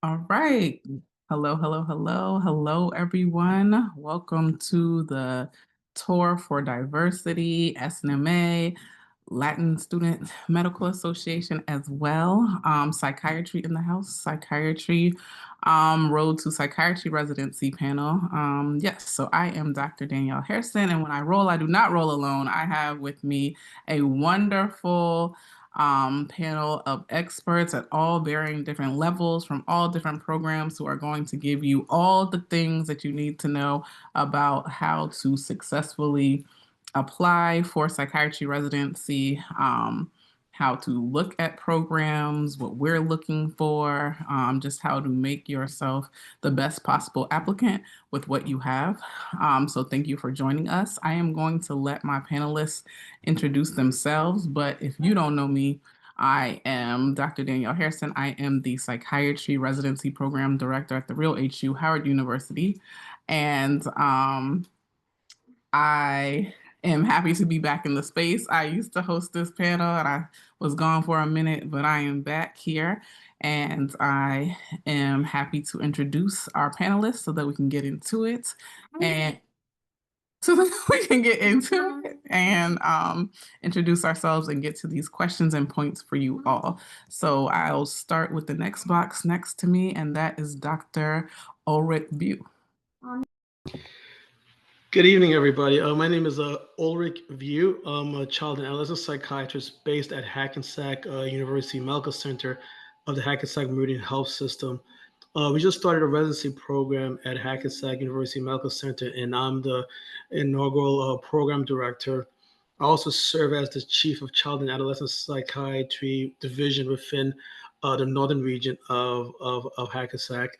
All right. Hello, hello, hello, hello, everyone. Welcome to the Tour for Diversity, SNMA, Latin Student Medical Association as well. Psychiatry in the house, Psychiatry, Road to Psychiatry Residency panel. Yes, so I am Dr. Danielle Harrison, and when I roll, I do not roll alone. I have with me a wonderful panel of experts at all varying different levels from all different programs who are going to give you all the things that you need to know about how to successfully apply for psychiatry residency, how to look at programs, what we're looking for, just how to make yourself the best possible applicant with what you have. So thank you for joining us. I am going to let my panelists introduce themselves, but if you don't know me, I am Dr. Danielle Harrison. I am the Psychiatry Residency Program Director at the Real HU Howard University. And I am happy to be back in the space. I used to host this panel and I was gone for a minute, but I am back here and I am happy to introduce our panelists so that we can get into it. And so that we can get into it and introduce ourselves and get to these questions and points for you all. So I'll start with the next box next to me, and that is Dr. Ulrich View. Good evening, everybody. My name is Ulrich View. I'm a child and adolescent psychiatrist based at Hackensack University Medical Center of the Hackensack Meridian Health System. We just started a residency program at Hackensack University Medical Center, and I'm the inaugural program director. I also serve as the chief of child and adolescent psychiatry division within the northern region of Hackensack.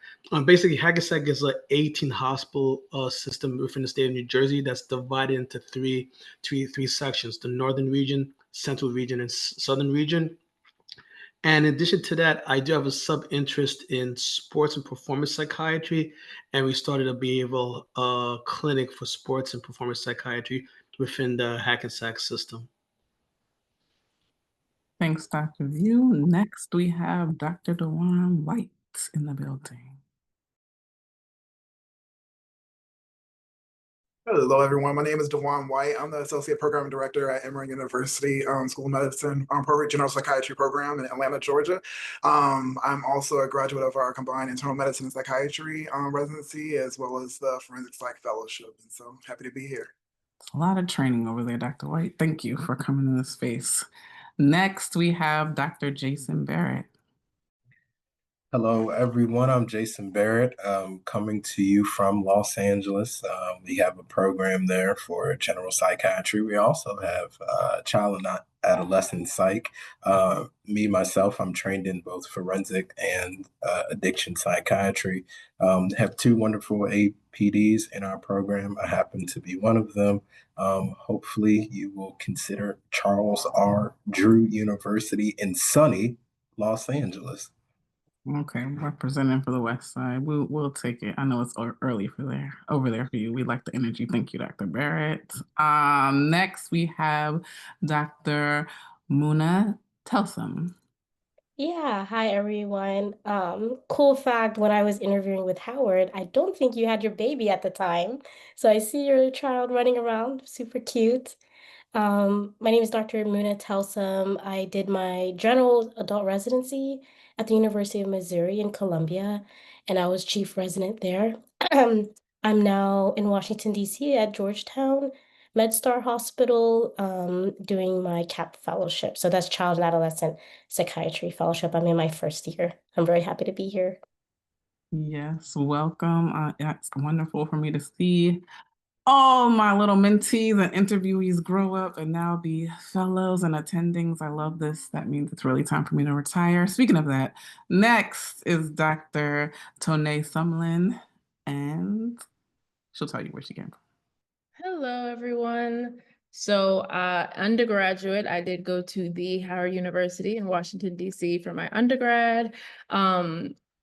Basically, Hackensack is an 18 hospital system within the state of New Jersey that's divided into three sections: the northern region, central region, and southern region. And in addition to that, I do have a sub-interest in sports and performance psychiatry, and we started a behavioral clinic for sports and performance psychiatry within the Hackensack system. Thanks, Dr. View. Next, we have Dr. Dewan White in the building. Hello, everyone. My name is Dewan White. I'm the Associate Program Director at Emory University School of Medicine General Psychiatry Program in Atlanta, Georgia. I'm also a graduate of our combined internal medicine and psychiatry residency, as well as the forensic psych fellowship. And so happy to be here. A lot of training over there, Dr. White. Thank you for coming in this space. Next, we have Dr. Jason Barrett. Hello, everyone. I'm Jason Barrett, coming to you from Los Angeles. We have a program there for general psychiatry. We also have child and adolescent psych. Myself, I'm trained in both forensic and addiction psychiatry. Have two wonderful APDs in our program. I happen to be one of them. Hopefully, you will consider Charles R. Drew University in sunny Los Angeles. Okay, representing for the West Side. We'll take it. I know it's early over there for you. We like the energy. Thank you, Dr. Barrett. Next we have Dr. Muna Telsum. Yeah, hi everyone. Cool fact, when I was interviewing with Howard, I don't think you had your baby at the time. So I see your child running around, super cute. My name is Dr. Muna Telsum. I did my general adult residency at the University of Missouri in Columbia, and I was chief resident there. I'm now in Washington, D.C. at Georgetown MedStar Hospital, doing my CAP fellowship. So that's Child and Adolescent Psychiatry Fellowship. I'm in my first year. I'm very happy to be here. Yes, welcome. It's wonderful for me to see all my little mentees and interviewees grow up and now be fellows and attendings. I love this. That means it's really time for me to retire. Speaking of that, next is Dr. Tone Sumlin, and she'll tell you where she came from. Hello, everyone. So undergraduate, I did go to the Howard University in Washington, D.C. for my undergrad.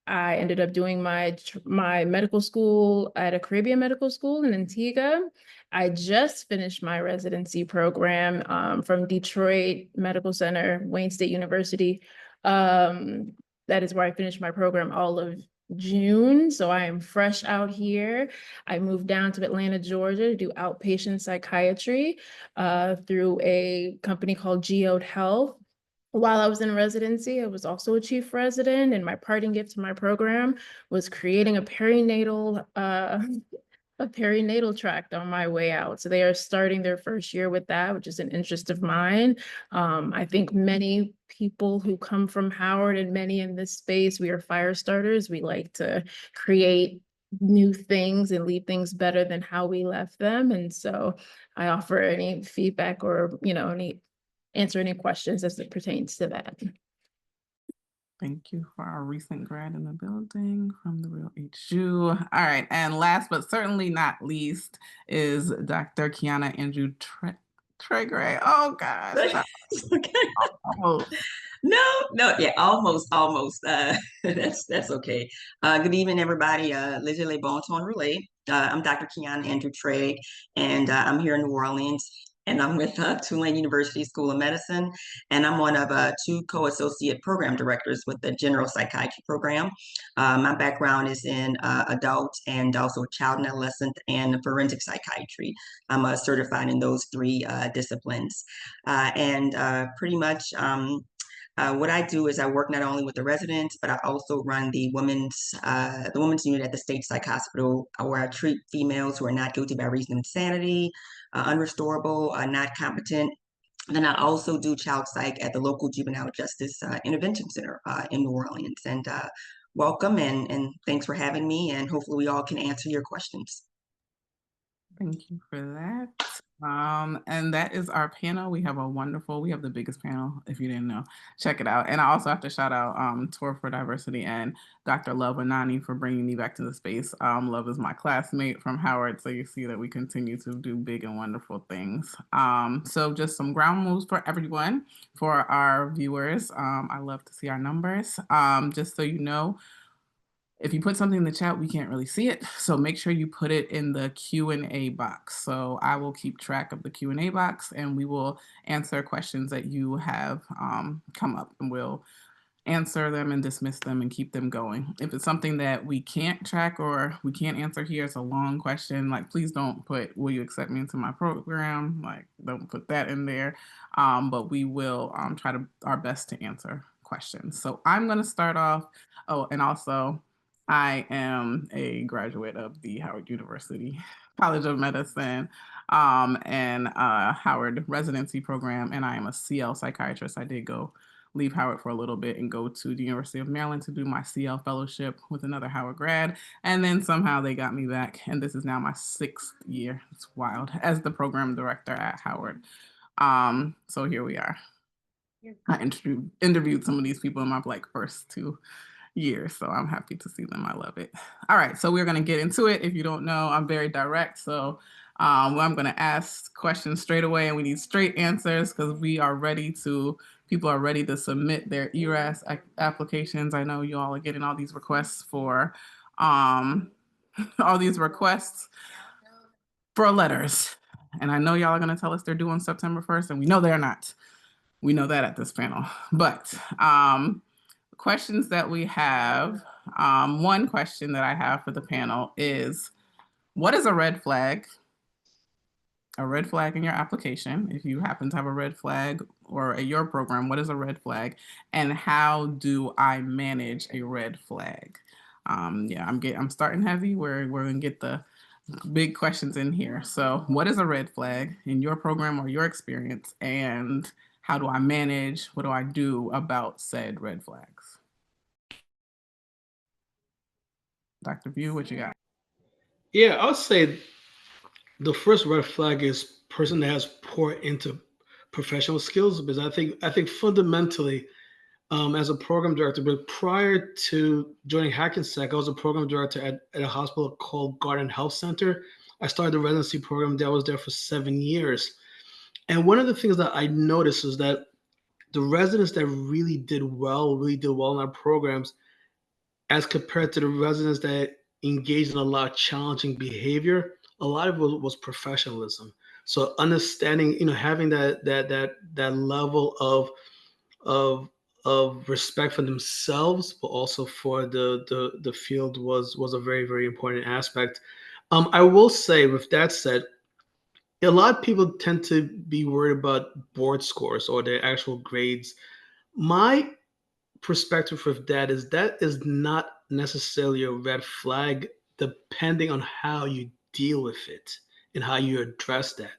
I ended up doing my medical school at a Caribbean medical school in Antigua. I just finished my residency program from Detroit Medical Center, Wayne State University. that is where I finished my program all of June. So I am fresh out here. I moved down to Atlanta, Georgia to do outpatient psychiatry through a company called Geode Health. While I was in residency, I was also a chief resident, and my parting gift to my program was creating a perinatal tract on my way out. So they are starting their first year with that, which is an interest of mine. I think many people who come from Howard and many in this space, we are fire starters. We like to create new things and leave things better than how we left them. And so I offer any feedback or, answer any questions as it pertains to that. Thank you for our recent grad in the building from the Real HU. All right, and last but certainly not least is Dr. Kiana Andrew Tregray. Oh gosh. Okay. Almost. No, yeah, almost. That's okay. Good evening, everybody. Les bon temps relais. I'm Dr. Kiana Andrew Trey, and I'm here in New Orleans. And I'm with Tulane University School of Medicine, and I'm one of two co-associate program directors with the General Psychiatry program. My background is in adult and also child and adolescent and forensic psychiatry. I'm certified in those three disciplines, and pretty much what I do is I work not only with the residents, but I also run the women's unit at the State Psych Hospital, where I treat females who are not guilty by reason of insanity, unrestorable, not competent. Then I also do child psych at the local juvenile justice intervention center in New Orleans. And welcome and thanks for having me. And hopefully we all can answer your questions. Thank you for that. And that is our panel. We have the biggest panel, if you didn't know. Check it out. And I also have to shout out Tour for Diversity and Dr. Love Anani for bringing me back to the space. Love is my classmate from Howard, so you see that we continue to do big and wonderful things. So just some ground moves for everyone, for our viewers. I love to see our numbers. Just so you know, if you put something in the chat, we can't really see it. So make sure you put it in the Q&A box. So I will keep track of the Q&A box, and we will answer questions that you have come up, and we'll answer them and dismiss them and keep them going. If it's something that we can't track or we can't answer here, it's a long question, like please don't put, will you accept me into my program? Like don't put that in there. But we will try our best to answer questions. So I'm gonna start off. Oh, and also, I am a graduate of the Howard University College of Medicine and Howard Residency program, and I am a CL psychiatrist. I did leave Howard for a little bit and go to the University of Maryland to do my CL fellowship with another Howard grad, and then somehow they got me back, and this is now my 6th year, it's wild, as the program director at Howard. So here we are. I interviewed some of these people in my first 2 years, so I'm happy to see them. I love it. All right, so we're going to get into it. If you don't know, I'm very direct, so I'm going to ask questions straight away, and we need straight answers because people are ready to submit their ERAS applications. I know you all are getting all these requests for letters, and I know y'all are going to tell us they're due on September 1st, and we know they're not. We know that at this panel, but questions that we have, one question that I have for the panel is, what is a red flag? A red flag in your application, if you happen to have a red flag, or at your program, what is a red flag? And how do I manage a red flag? Yeah, I'm starting heavy. We're gonna get the big questions in here. So what is a red flag in your program or your experience? And how do I manage? What do I do about said red flags? Dr. View, what you got? Yeah, I would say the first red flag is person that has poor interprofessional skills, because I think fundamentally, as a program director, but prior to joining Hackensack, I was a program director at a hospital called Garden Health Center. I started the residency program that was there for 7 years. And one of the things that I noticed is that the residents that really did well in our programs, as compared to the residents that engaged in a lot of challenging behavior, a lot of it was professionalism. So understanding, having that level of of respect for themselves, but also for the field was a very, very important aspect. I will say, with that said, a lot of people tend to be worried about board scores or their actual grades. My perspective with that is not necessarily a red flag, depending on how you deal with it and how you address that.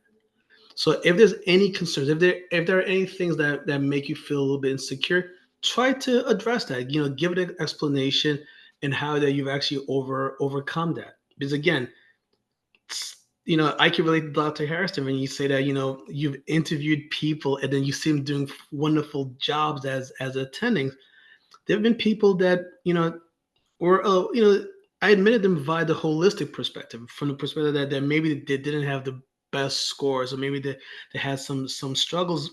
So if there's any concerns, if there are any things that make you feel a little bit insecure, try to address that. Give it an explanation and how that you've actually overcome that. Because again, I can relate to Dr. Harrison when you say that you've interviewed people and then you see them doing wonderful jobs as attending. There have been people that or I admitted them via the holistic perspective, from the perspective that maybe they didn't have the best scores, or maybe they had some struggles,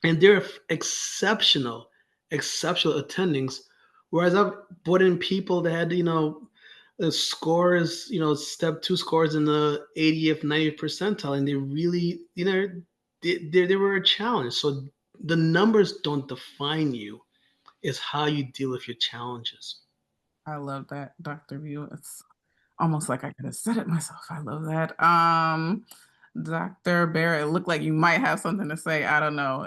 and they're exceptional attendings. Whereas I've brought in people that had scores, step two scores in the 80th, 90th percentile, and they really they were a challenge. So the numbers don't define you; it's how you deal with your challenges. I love that, Dr. View. It's almost like I could have said it myself. I love that. Dr. Barrett, it looked like you might have something to say. I don't know.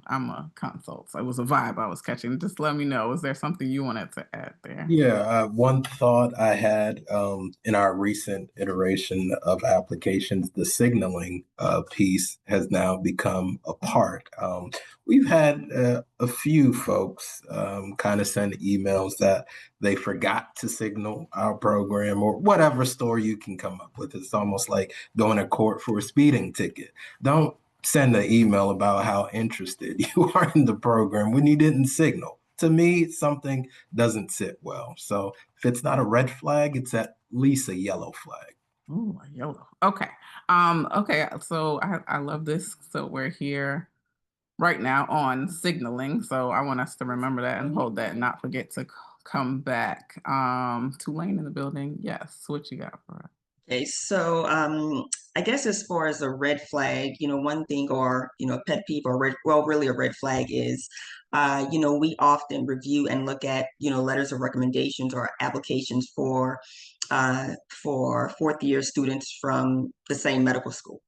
I'm a consult, so it was a vibe I was catching. Just let me know. Was there something you wanted to add there? Yeah, one thought I had in our recent iteration of applications, the signaling piece has now become a part. We've had a few folks kind of send emails that they forgot to signal our program or whatever story you can come up with. It's almost like going to court for a speeding ticket. Don't send an email about how interested you are in the program when you didn't signal. To me, something doesn't sit well. So if it's not a red flag, it's at least a yellow flag. Ooh, a yellow. Okay. Okay. So I love this. So we're here right now on signaling. So I want us to remember that and hold that and not forget to come back. Tulane in the building. Yes. What you got for us? Okay, so I guess as far as a red flag, one thing or pet peeve or really a red flag is, we often review and look at letters of recommendations or applications for fourth year students from the same medical school,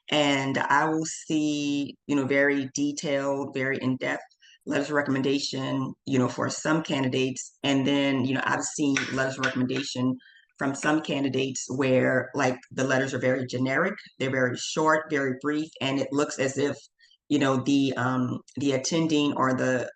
and I will see very detailed, very in depth letters of recommendation for some candidates, and then I've seen letters of recommendation from some candidates where like the letters are very generic, they're very short, very brief, and it looks as if the attending or the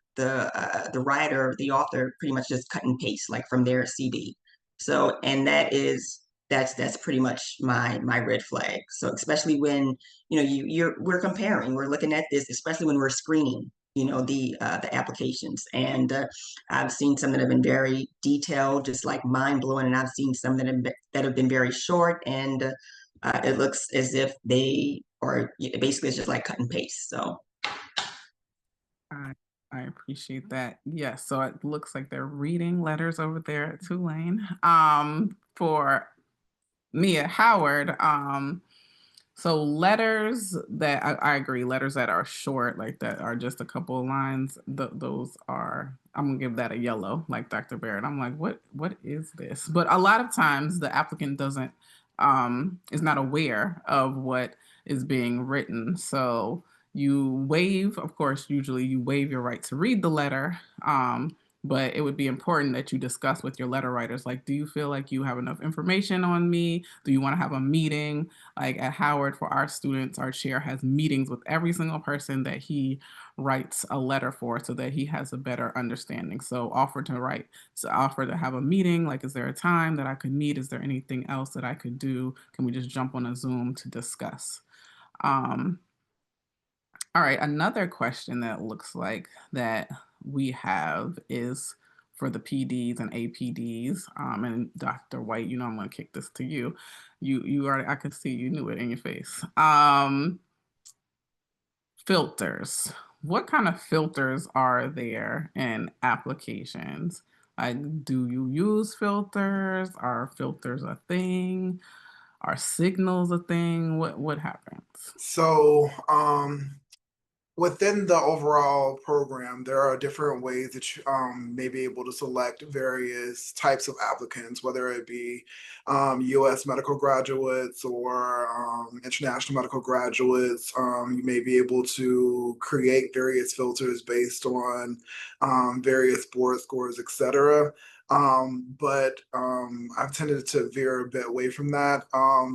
writer, the author, pretty much just cut and paste like from their CV. So, and that's pretty much my red flag. So especially when we're comparing, we're looking at this, especially when we're screening the applications, and I've seen some that have been very detailed, just like mind blowing, and I've seen some that have been very short, and it looks as if they are basically it's just like cut and paste. So I, I appreciate that. Yes. So it looks like they're reading letters over there at Tulane. For me at Howard, so letters that I agree, letters that are short, like that are just a couple of lines, those are, I'm gonna give that a yellow, like Dr. Barrett. I'm like, what is this? But a lot of times the applicant doesn't is not aware of what is being written. So you waive, of course, usually you waive your right to read the letter. But it would be important that you discuss with your letter writers, like, do you feel like you have enough information on me? Do you want to have a meeting? Like at Howard, for our students, our chair has meetings with every single person that he writes a letter for so that he has a better understanding. So offer to have a meeting. Like, is there a time that I could meet? Is there anything else that I could do? Can we just jump on a Zoom to discuss? All right, another question that looks like that we have is for the PDs and APDs. And Dr. White, I'm going to kick this to you. You already, I could see you knew it in your face. Filters. What kind of filters are there in applications? Like, do you use filters? Are filters a thing? Are signals a thing? What happens? So, Within the overall program, there are different ways that you may be able to select various types of applicants, whether it be US medical graduates or international medical graduates. You may be able to create various filters based on various board scores, etc. But I've tended to veer a bit away from that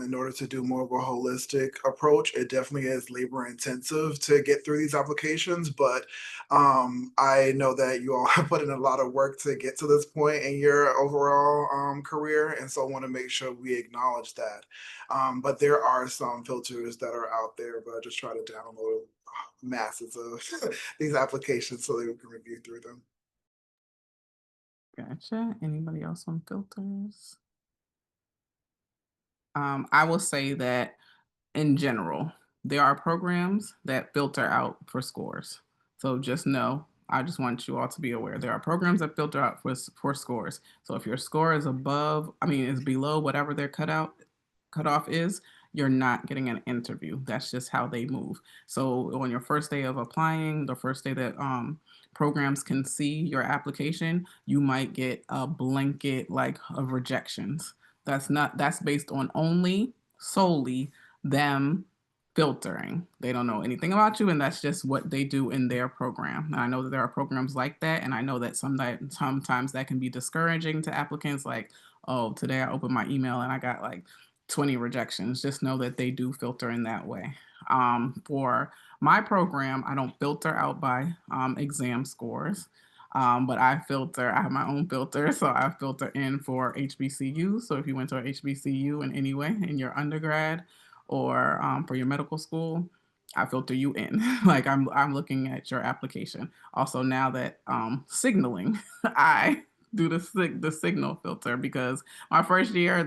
in order to do more of a holistic approach. It definitely is labor intensive to get through these applications, but I know that you all have put in a lot of work to get to this point in your overall career, and so I want to make sure we acknowledge that. But there are some filters that are out there, but I just try to download masses of these applications so that we can review through them. Gotcha. Anybody else on filters? I will say that in general, there are programs that filter out for scores. So just know, I just want you all to be aware. There are programs that filter out for scores. So if your score is is below whatever their cutoff is, you're not getting an interview. That's just how they move. So on your first day of applying, the first day that programs can see your application, you might get a blanket like of rejections. That's based on solely them filtering. They don't know anything about you, and that's just what they do in their program. And I know that there are programs like that, and I know that sometimes that can be discouraging to applicants. Like, oh, today I opened my email and I got like 20 rejections. Just know that they do filter in that way. For my program, I don't filter out by exam scores. But I have my own filter. So I filter in for HBCU. So if you went to an HBCU in any way in your undergrad or for your medical school, I filter you in. Like I'm looking at your application. Also now that signaling, I do the signal filter because the first year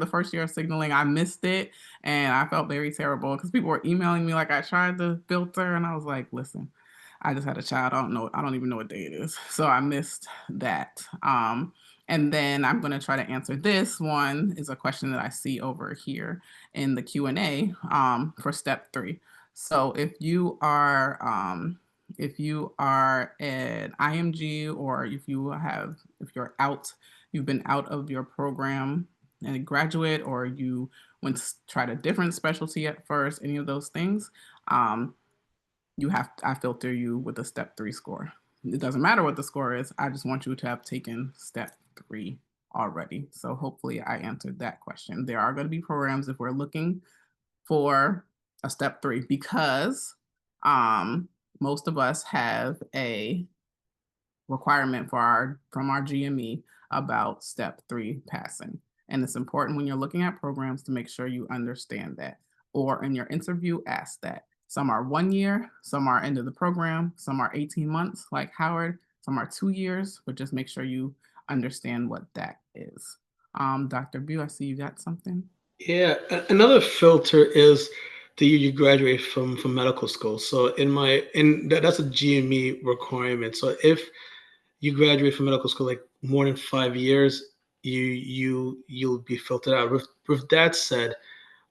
of signaling, I missed it and I felt very terrible because people were emailing me like I tried to filter and I was like, listen, I just had a child. I don't even know what day it is. So I missed that. And then I'm going to try to answer this one is a question that I see over here in the Q&A for step 3. So if you are an IMG or you've been out of your program and a graduate or you tried a different specialty at first, any of those things, I filter you with a step 3 score. It doesn't matter what the score is. I just want you to have taken step 3 already. So hopefully I answered that question. There are going to be programs if we're looking for a step 3 because most of us have a requirement from our GME about step 3 passing. And it's important when you're looking at programs to make sure you understand that. Or in your interview, ask that. Some are 1 year, some are end of the program, some are 18 months, like Howard, some are 2 years, but just make sure you understand what that is. Dr. View, I see you got something. Yeah, another filter is the year you graduate from medical school. So that's a GME requirement. So if you graduate from medical school like more than 5 years, you'll be filtered out. With that said,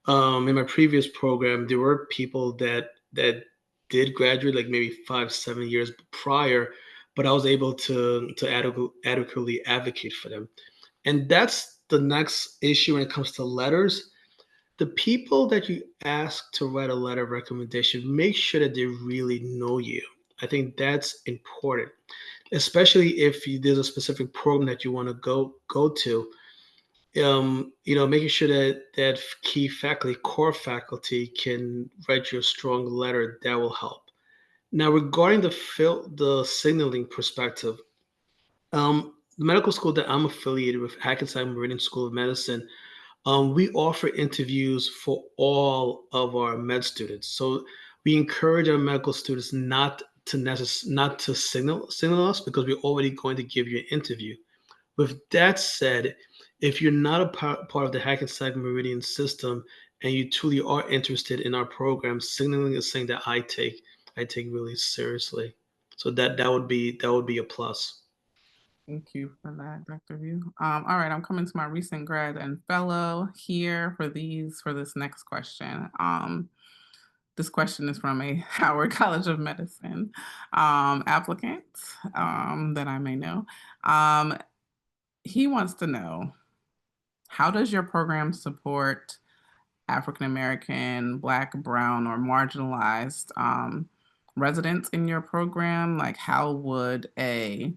in my previous program, there were people that did graduate like maybe 5-7 years prior, but I was able to adequately advocate for them. And that's the next issue when it comes to letters. The people that you ask to write a letter of recommendation, make sure that they really know you. I think that's important, especially if there's a specific program that you want to go to. Making sure that key faculty, core faculty, can write you a strong letter that will help. Now, regarding the signaling perspective, the medical school that I'm affiliated with, Hackensack Meridian School of Medicine, we offer interviews for all of our med students. So we encourage our medical students not to signal us because we're already going to give you an interview. With that said, if you're not a part of the Hackensack Meridian system and you truly are interested in our program, signaling is something that I take really seriously. So that would be a plus. Thank you for that, Dr. View. All right, I'm coming to my recent grad and fellow here for this next question. this question is from a Howard College of Medicine applicant that I may know. He wants to know, how does your program support African American, Black, Brown, or marginalized residents in your program? Like, how would a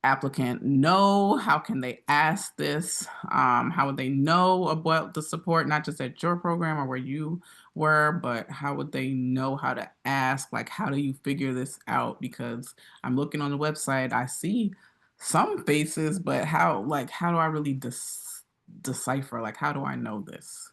applicant know? How can they ask this? How would they know about the support, not just at your program or where you were, but how would they know how to ask? Like, how do you figure this out? Because I'm looking on the website, I see some faces, but how do I really decipher? Like, how do I know this?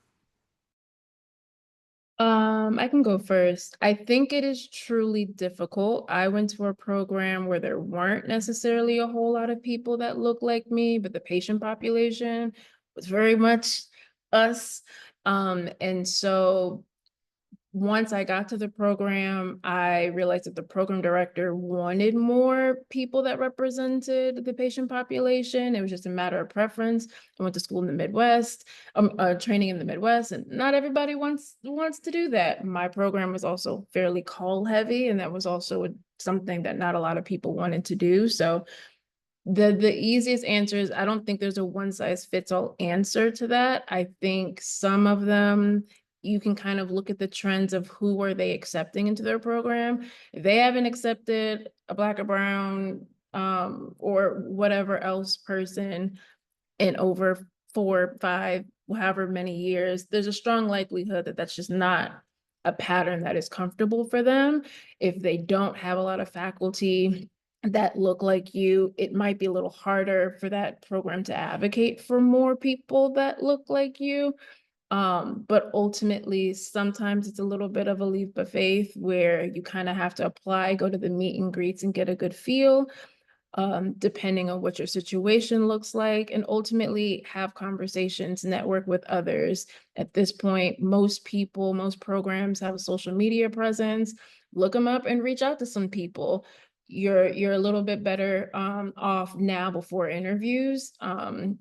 I can go first. I think it is truly difficult. I went to a program where there weren't necessarily a whole lot of people that looked like me, but the patient population was very much us. And so once I got to the program, I realized that the program director wanted more people that represented the patient population. It was just a matter of preference. I went to school in the Midwest, training in the Midwest, and not everybody wants to do that. My program was also fairly call heavy, and that was also something that not a lot of people wanted to do. So the easiest answer is, I don't think there's a one size fits all answer to that. I think some of them, you can kind of look at the trends of who are they accepting into their program. If they haven't accepted a Black or Brown or whatever else person in over 4, 5, however many years, there's a strong likelihood that that's just not a pattern that is comfortable for them. If they don't have a lot of faculty that look like you, it might be a little harder for that program to advocate for more people that look like you. But ultimately, sometimes it's a little bit of a leap of faith where you kind of have to apply, go to the meet and greets and get a good feel, depending on what your situation looks like, and ultimately have conversations, network with others. At this point, most people, most programs have a social media presence. Look them up and reach out to some people. You're a little bit better off now before interviews,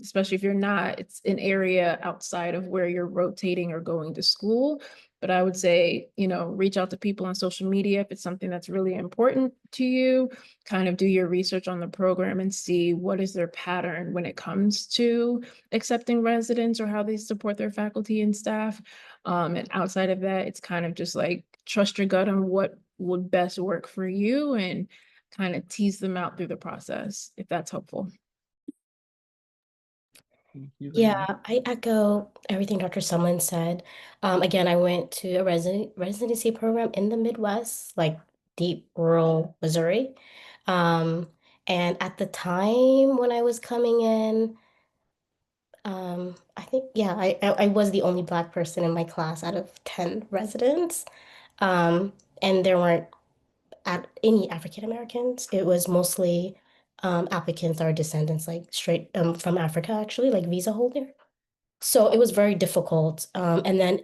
especially if you're not, it's an area outside of where you're rotating or going to school. But I would say, reach out to people on social media if it's something that's really important to you. Kind of do your research on the program and see what is their pattern when it comes to accepting residents or how they support their faculty and staff. And outside of that, it's kind of just like trust your gut on what would best work for you and kind of tease them out through the process, if that's helpful. Yeah, I echo everything Dr. Sumlin said. Again, I went to a residency program in the Midwest, like deep rural Missouri. Um, and at the time when I was coming in, I think, yeah, I was the only Black person in my class out of 10 residents. And there weren't any African Americans. It was mostly applicants that are descendants, like straight from Africa, actually, like visa holder. So it was very difficult. And then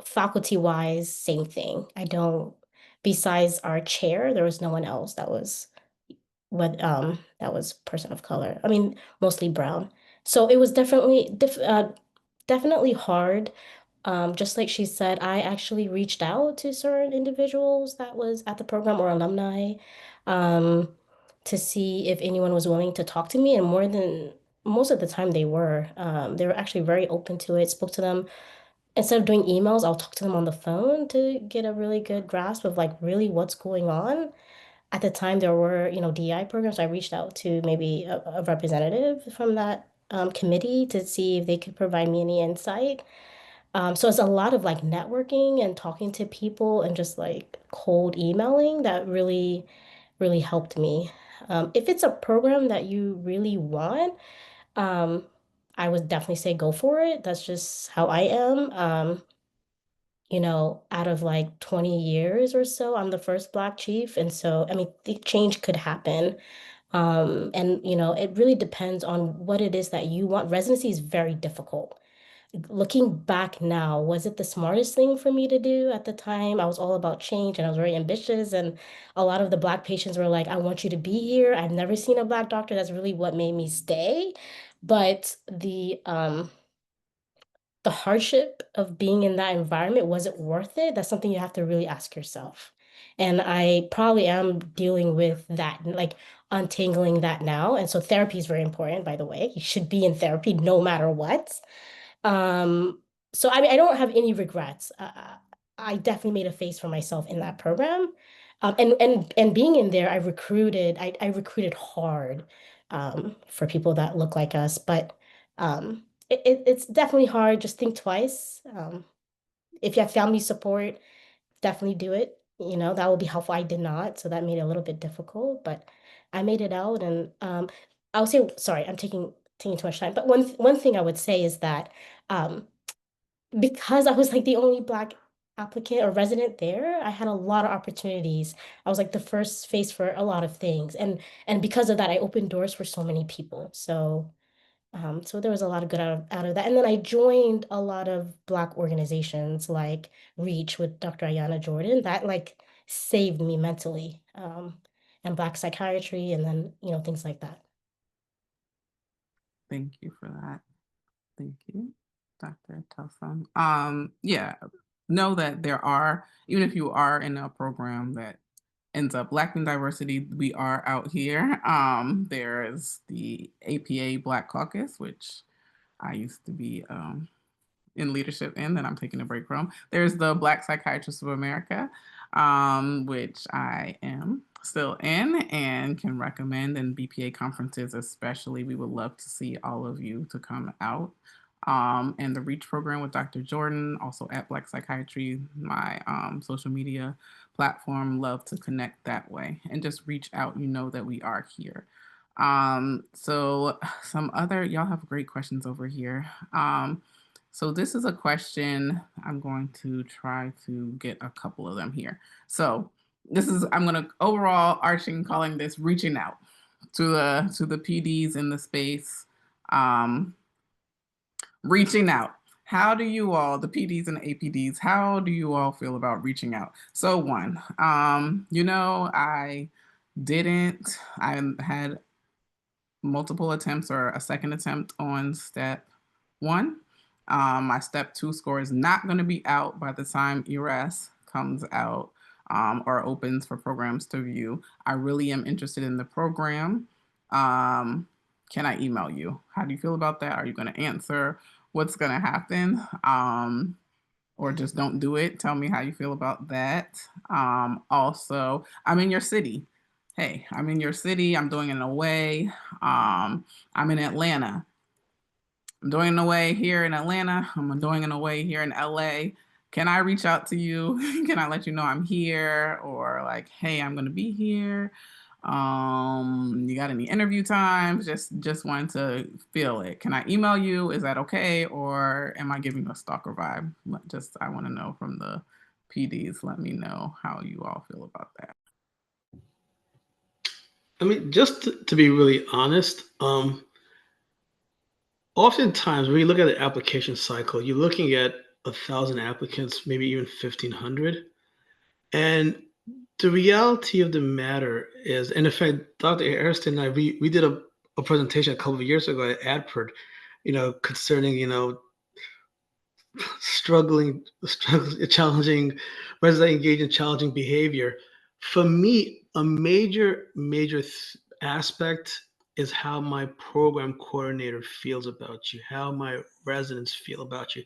faculty wise, same thing. Besides our chair, there was no one else that was person of color. I mean, mostly brown. So it was definitely hard. Just like she said, I actually reached out to certain individuals that was at the program or alumni, um, to see if anyone was willing to talk to me. And most of the time they were. They were actually very open to it. Spoke to them. Instead of doing emails, I'll talk to them on the phone to get a really good grasp of like really what's going on. At the time, there were, DEI programs. I reached out to maybe a representative from that committee to see if they could provide me any insight. So it's a lot of like networking and talking to people and just like cold emailing that really, really helped me. If it's a program that you really want, um, I would definitely say go for it. That's just how I am. Out of like 20 years or so, I'm the first Black chief. And so, I mean, the change could happen. And, it really depends on what it is that you want. Residency is very difficult. Looking back now, was it the smartest thing for me to do at the time? I was all about change and I was very ambitious. And a lot of the Black patients were like, I want you to be here. I've never seen a Black doctor. That's really what made me stay. But the hardship of being in that environment, was it worth it? That's something you have to really ask yourself. And I probably am dealing with that, like untangling that now. And so therapy is very important, by the way. You should be in therapy no matter what. Um, so I mean, I don't have any regrets. I definitely made a face for myself in that program. And being in there, I recruited hard for people that look like us. But it's definitely hard. Just think twice. If you have family support, definitely do it. You know, that will be helpful. I did not, so that made it a little bit difficult, but I made it out. And I'll say, sorry, I'm taking too much time. But one thing I would say is that um, because I was like the only Black applicant or resident there, I had a lot of opportunities. I was like the first face for a lot of things, and because of that, I opened doors for so many people. So there was a lot of good out of that. And then I joined a lot of Black organizations like Reach with Dr. Ayana Jordan. That like saved me mentally. And Black psychiatry, and then, things like that. Thank you for that. Thank you, Dr. Telson. Yeah, know that there are, even if you are in a program that ends up lacking diversity, we are out here. There is the APA Black Caucus, which I used to be in leadership in, that I'm taking a break from. There's the Black Psychiatrists of America, which I am still in and can recommend, and BPA conferences especially. We would love to see all of you to come out. And the REACH program with Dr. Jordan, also at Black Psychiatry, my social media platform. Love to connect that way and just reach out. You know that we are here. So some other, y'all have great questions over here. So this is a question, I'm going to try to get a couple of them here. So this is, I'm going to overall arching calling this reaching out to the PDs in the space. Reaching out. How do you all, the PDs and the APDs, how do you all feel about reaching out? So one, I had multiple attempts or a second attempt on step one. My step two score is not going to be out by the time ERAS comes out or opens for programs to view. I really am interested in the program. Can I email you? How do you feel about that? Are you going to answer? What's going to happen? Or just don't do it. Tell me how you feel about that. Also, I'm in your city. Hey, I'm in your city. I'm doing an away. I'm in Atlanta. I'm doing an away here in Atlanta. I'm doing an away here in LA. Can I reach out to you? Can I let you know I'm here? Or like, hey, I'm going to be here. You got any interview times? Just wanted to feel it. Can I email you? Is that okay? Or am I giving you a stalker vibe? I want to know from the PDs. Let me know how you all feel about that. I mean, just to be really honest, oftentimes when you look at the application cycle, you're looking at 1,000 applicants, maybe even 1,500. And the reality of the matter is, and in fact, Dr. Ariston and I, we did a presentation a couple of years ago at ADPERD, concerning, challenging, residents engage in challenging behavior. For me, a major aspect is how my program coordinator feels about you, how my residents feel about you.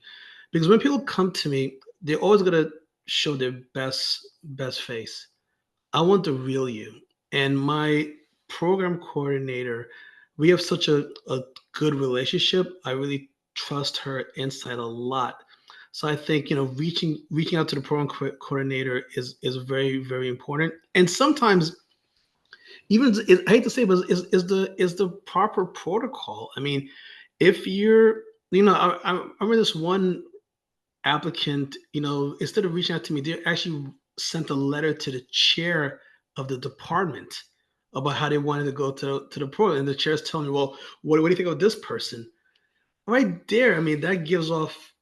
Because when people come to me, they're always gonna show their best face. I want the real you. And my program coordinator, we have such a good relationship. I really trust her insight a lot. So I think, reaching out to the program coordinator is very, very important. And sometimes even, I hate to say, but is the proper protocol. I mean, if you're, I remember this one applicant, instead of reaching out to me, they actually sent a letter to the chair of the department about how they wanted to go to the program. And the chair's telling me, well, what do you think of this person? Right there, I mean, that gives off,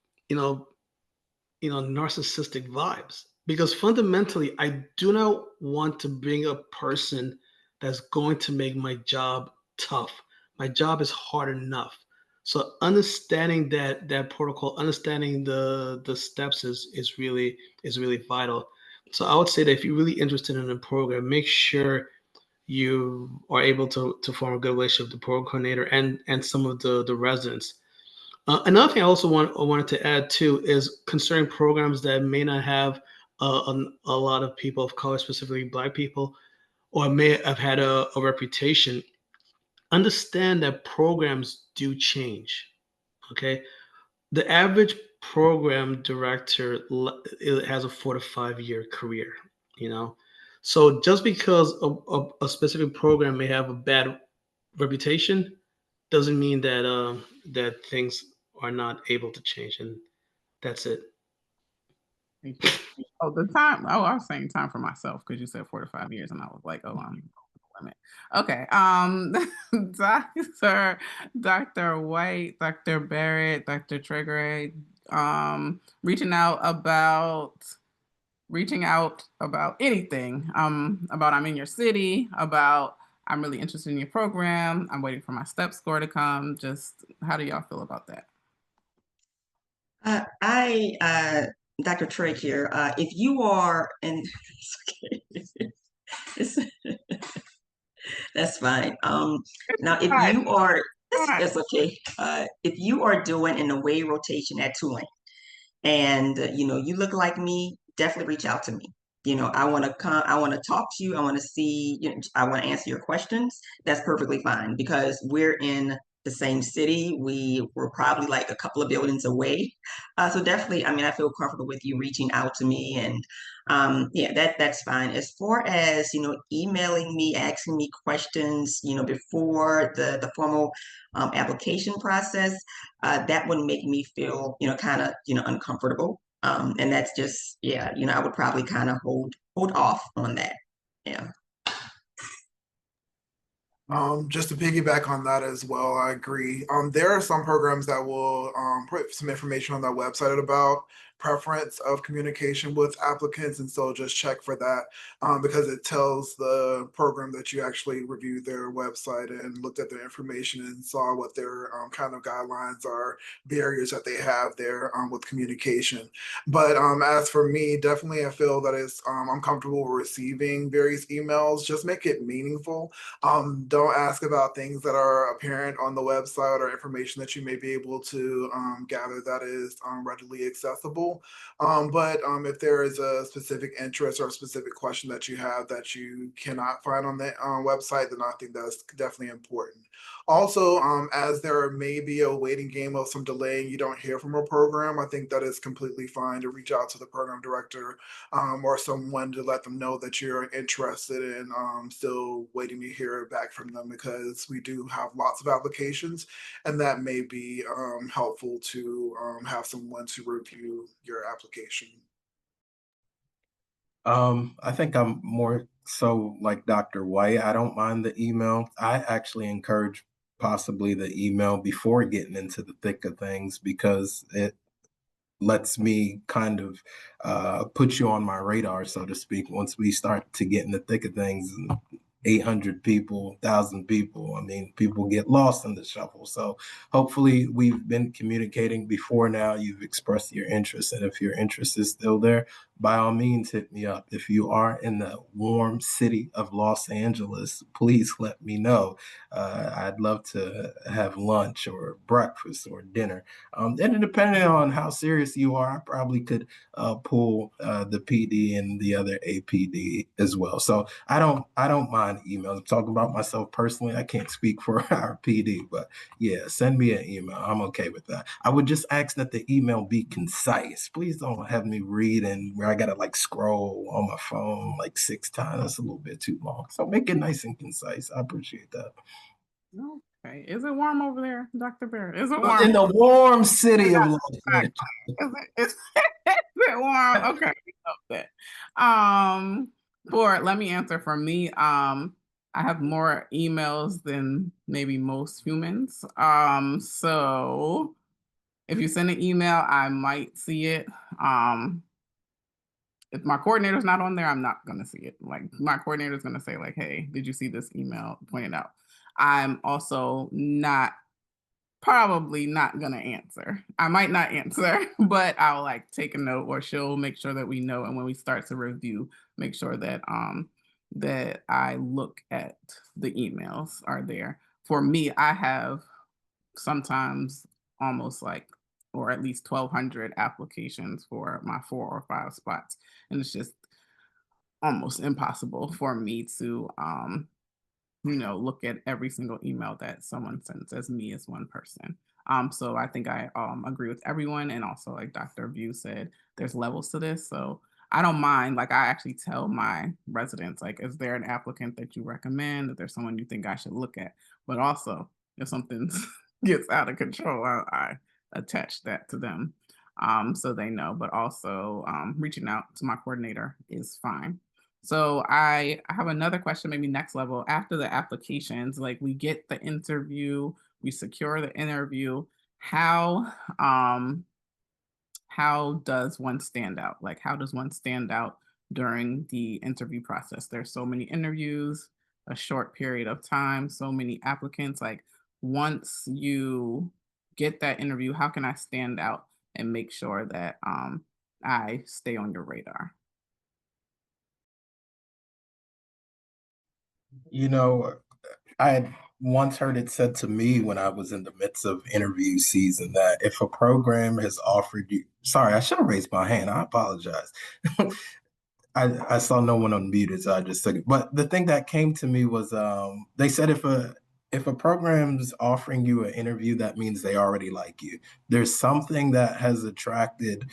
narcissistic vibes. Because fundamentally, I do not want to bring a person that's going to make my job tough. My job is hard enough. So understanding that protocol, understanding the steps is really vital. So I would say that if you're really interested in a program, make sure you are able to form a good relationship with the program coordinator and some of the residents. Another thing I wanted to add too is concerning programs that may not have a lot of people of color, specifically Black people, or may have had a reputation. Understand that programs do change. Okay, the average program director has a 4 to 5 year career. You know, so just because a specific program may have a bad reputation doesn't mean that things are not able to change, and that's it. Oh, the time. Oh, I was saying time for myself because you said 4 to 5 years, and I was like, oh, I'm limit. Okay. Dr. White, Dr. Barrett, Dr. Trigger, reaching out about anything. About I'm in your city, about I'm really interested in your program. I'm waiting for my step score to come. Just how do y'all feel about that? Dr. Trey here. If you are, and it's, that's fine. Now, if Hi. you are, Hi. that's okay. If you are doing an away rotation at Tulane, and you look like me, definitely reach out to me. I want to come, I want to talk to you, I want to see, I want to answer your questions. That's perfectly fine because we're in the same city. We were probably like a couple of buildings away. So definitely, I mean, I feel comfortable with you reaching out to me, and yeah, that's fine. As far as emailing me, asking me questions, before the formal application process, that would make me feel, kind of, uncomfortable. And that's just, yeah, I would probably kind of hold off on that. Yeah. Just to piggyback on that as well, I agree. There are some programs that will put some information on their website about preference of communication with applicants, and so just check for that because it tells the program that you actually reviewed their website and looked at their information and saw what their kind of guidelines are, barriers that they have there with communication. But as for me, definitely I feel that I'm comfortable receiving various emails. Just make it meaningful. Don't ask about things that are apparent on the website or information that you may be able to gather that is readily accessible. But if there is a specific interest or a specific question that you have that you cannot find on the website, then I think that's definitely important. Also, as there may be a waiting game of some delay and you don't hear from a program, I think that is completely fine to reach out to the program director or someone to let them know that you're interested in still waiting to hear back from them because we do have lots of applications and that may be helpful to have someone to review your application. I think I'm more so like Dr. White. I don't mind the email. I actually encourage possibly the email before getting into the thick of things because it lets me kind of put you on my radar, so to speak, once we start to get in the thick of things. 800 people, 1,000 people. I mean, people get lost in the shuffle. So hopefully we've been communicating before now. You've expressed your interest. And if your interest is still there, by all means, hit me up. If you are in the warm city of Los Angeles, please let me know. I'd love to have lunch or breakfast or dinner. And depending on how serious you are, I probably could pull the PD and the other APD as well. So I don't mind emails. I'm talking about myself personally. I can't speak for our PD, but yeah, send me an email. I'm okay with that. I would just ask that the email be concise. Please don't have me read and where I gotta like scroll on my phone like 6 times. That's a little bit too long. So make it nice and concise. I appreciate that. Okay. Is it warm over there, Dr. Barrett? Is it warm? In the warm city of Los Angeles. Is it warm? Okay. Okay. Let me answer for me. I have more emails than maybe most humans. So if you send an email, I might see it. If my coordinator's not on there, I'm not gonna see it. Like my coordinator's gonna say, like, hey, did you see this email pointed out? I'm also not probably not gonna answer. I might not answer, but I'll like take a note, or she'll make sure that we know. And when we start to review, make sure that that I look at the emails are there. For me, I have sometimes almost like, or at least 1,200 applications for my 4 or 5 spots. And it's just almost impossible for me to look at every single email that someone sends as me as one person. So I think I agree with everyone. And also, like Dr. View said, there's levels to this. So I don't mind. Like, I actually tell my residents, like, is there an applicant that you recommend? If there's someone you think I should look at? But also, if something gets out of control, I attach that to them, so they know. But also, reaching out to my coordinator is fine. So I have another question, maybe next level. After the applications, like we get the interview, we secure the interview. How um how does one stand out? Like, how does one stand out during the interview process? There's so many interviews, a short period of time, so many applicants. Like, once you get that interview, how can I stand out and make sure that I stay on your radar? You know, I had once heard it said to me when I was in the midst of interview season that if a program has offered you, sorry, I should have raised my hand. I apologize. I saw no one unmuted, so I just took it. But the thing that came to me was they said if a program's offering you an interview, that means they already like you. There's something that has attracted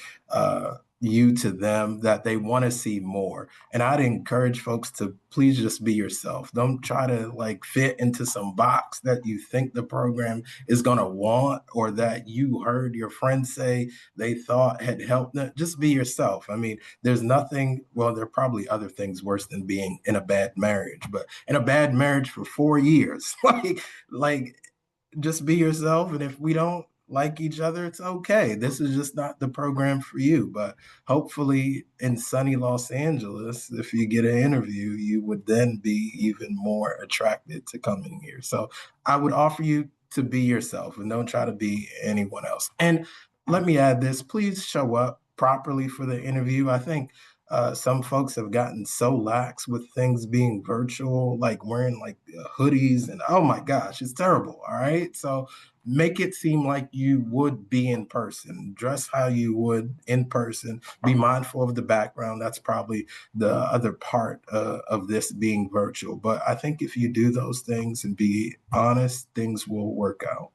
you to them that they want to see more. And I'd encourage folks to please just be yourself. Don't try to like fit into some box that you think the program is gonna want or that you heard your friends say they thought had helped them. Just be yourself. I mean, there's nothing, well, there are probably other things worse than being in a bad marriage, but in a bad marriage for 4 years, like just be yourself. And if we don't like each other, it's okay. This is just not the program for you. But hopefully in sunny Los Angeles, if you get an interview, you would then be even more attracted to coming here. So I would offer you to be yourself and don't try to be anyone else. And let me add this, please show up properly for the interview. I think some folks have gotten so lax with things being virtual, like wearing like hoodies, and oh my gosh, it's terrible. All right. So make it seem like you would be in person, dress how you would in person, be mindful of the background. That's probably the other part of this being virtual. But I think if you do those things and be honest, things will work out.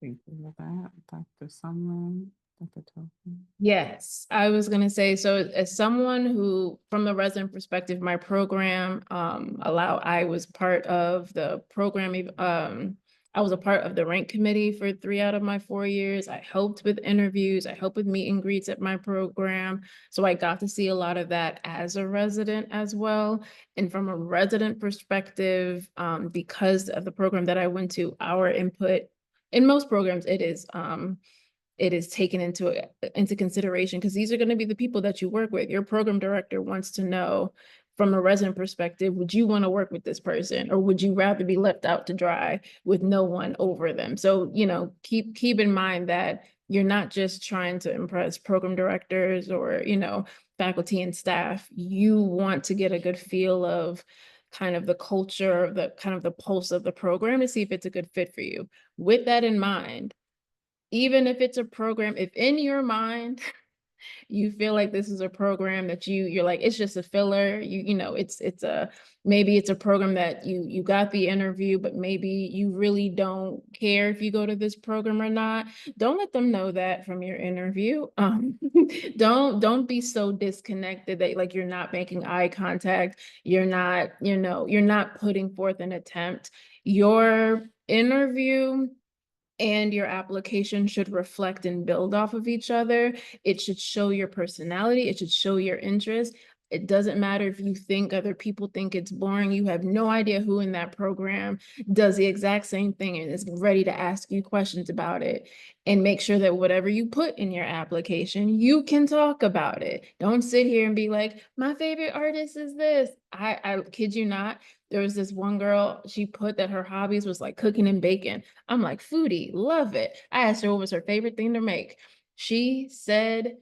Thank you for that, Dr. Sumlin, Dr. Token. Yes, I was gonna say, so as someone who, from the resident perspective, my program, I was part of the program, I was a part of the rank committee for 3 out of my 4 years. I helped with interviews, I helped with meet and greets at my program. So I got to see a lot of that as a resident as well. And from a resident perspective, because of the program that I went to, our input in most programs, it is taken into consideration because these are going to be the people that you work with. Your program director wants to know from a resident perspective, would you want to work with this person, or would you rather be left out to dry with no one over them? So, keep in mind that you're not just trying to impress program directors or, faculty and staff. You want to get a good feel of kind of the culture, the kind of the pulse of the program to see if it's a good fit for you. With that in mind, even if it's a program, if in your mind you feel like this is a program that you're like, it's just a filler, maybe it's a program that you got the interview, but maybe you really don't care if you go to this program or not. Don't let them know that from your interview. Don't be so disconnected that like you're not making eye contact, you're not putting forth an attempt. Your interview and your application should reflect and build off of each other. It should show your personality. It should show your interest. It doesn't matter if you think other people think it's boring. You have no idea who in that program does the exact same thing and is ready to ask you questions about it. And make sure that whatever you put in your application, you can talk about it. Don't sit here and be like, my favorite artist is this. I kid you not. There was this one girl, she put that her hobbies was like cooking and baking. I'm like, foodie, love it. I asked her what was her favorite thing to make. She said,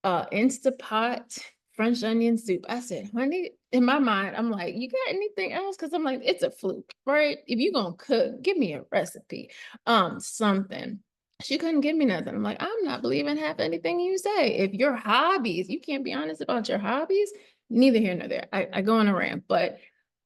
Instapot French onion soup. I said, honey, in my mind, I'm like, you got anything else? Because I'm like, it's a fluke, right? If you're gonna cook, give me a recipe, something. She couldn't give me nothing. I'm like, I'm not believing half anything you say. If your hobbies, you can't be honest about your hobbies, neither here nor there. I go on a rant, but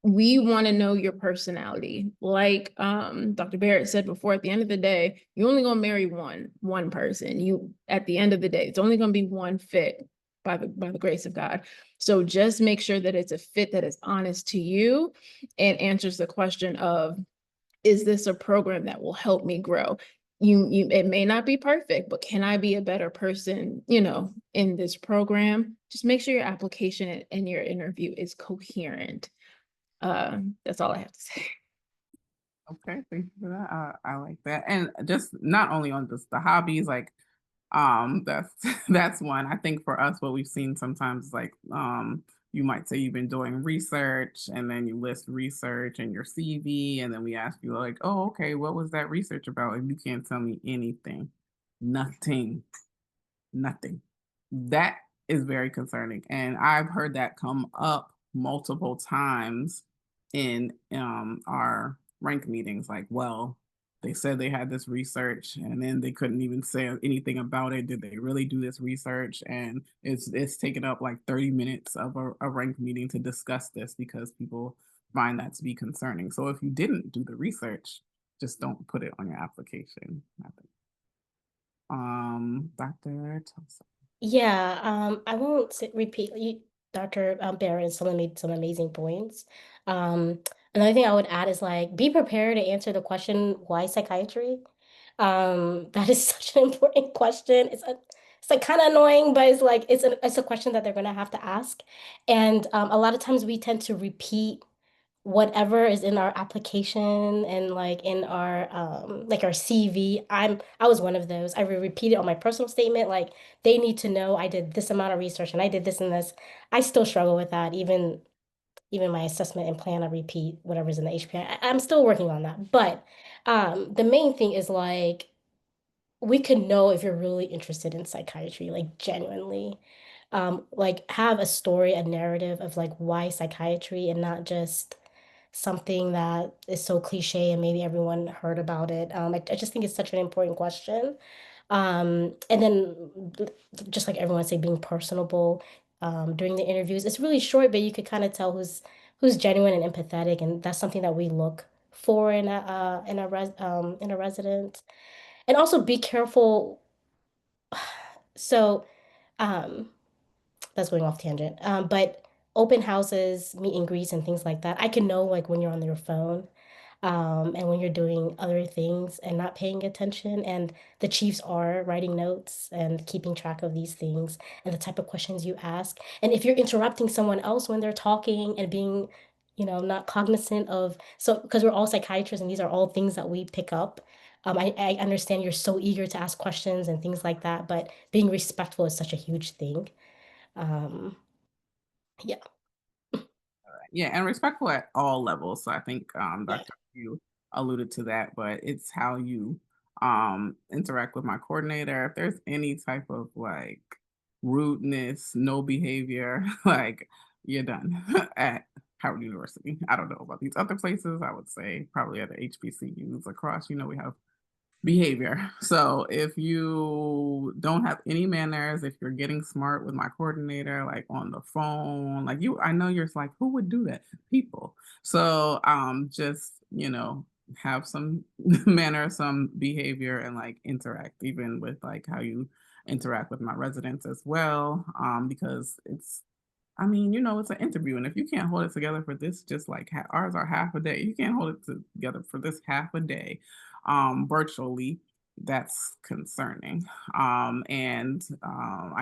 we want to know your personality. Like Dr. Barrett said before, at the end of the day, you're only gonna marry one person. You at the end of the day, it's only gonna be one fit by the grace of God. So just make sure that it's a fit that is honest to you and answers the question of, is this a program that will help me grow? You it may not be perfect, but can I be a better person, in this program? Just make sure your application and your interview is coherent. That's all I have to say. Okay, thank you for that. I like that. And just not only on just the hobbies, like that's that's one. I think for us, what we've seen sometimes is like you might say you've been doing research and then you list research in your CV, and then we ask you like, oh, okay, what was that research about? And you can't tell me anything. Nothing. Nothing. That is very concerning. And I've heard that come up multiple times in our rank meetings. Like, well, they said they had this research and then they couldn't even say anything about it. Did they really do this research? And it's taken up like 30 minutes of a rank meeting to discuss this because people find that to be concerning. So if you didn't do the research, just don't put it on your application. I think. Dr. Tulsa. Yeah, I won't repeat you, Dr. Barron. Someone made some amazing points. Um, Another thing I would add is like be prepared to answer the question, why psychiatry? That is such an important question. It's like kind of annoying, but it's a question that they're gonna have to ask. And a lot of times we tend to repeat whatever is in our application and like in our like our CV. I was one of those. I would repeat it on my personal statement. Like they need to know I did this amount of research and I did this and this. I still struggle with that. Even my assessment and plan, I repeat whatever's in the HPI. I'm still working on that. But the main thing is like we can know if you're really interested in psychiatry, like genuinely. Like have a story, a narrative of like why psychiatry and not just something that is so cliche and maybe everyone heard about it. I just think it's such an important question. And then just like everyone say, being personable during the interviews. It's really short, but you could kind of tell who's genuine and empathetic, and that's something that we look for in a resident. And also be careful. So, um, that's going off tangent. But open houses, meet and greets, and things like that. I can know like when you're on your phone, and when you're doing other things and not paying attention. And the Chiefs are writing notes and keeping track of these things and the type of questions you ask. And if you're interrupting someone else when they're talking and being, not cognizant of, so because we're all psychiatrists and these are all things that we pick up. I understand you're so eager to ask questions and things like that, but being respectful is such a huge thing. Um, yeah. Yeah, and respectful at all levels. So I think Yeah. Dr. You alluded to that, but it's how you interact with my coordinator. If there's any type of like rudeness, no behavior, like you're done at Howard University. I don't know about these other places. I would say probably at the HBCUs across, we have behavior. So if you don't have any manners, if you're getting smart with my coordinator, like on the phone, like I know you're like, who would do that? People. So just, have some manner, some behavior and like interact even with like how you interact with my residents as well. Because it's an interview, and if you can't hold it together for this, just like ours are half a day, you can't hold it together for this half a day, virtually. that's concerning. I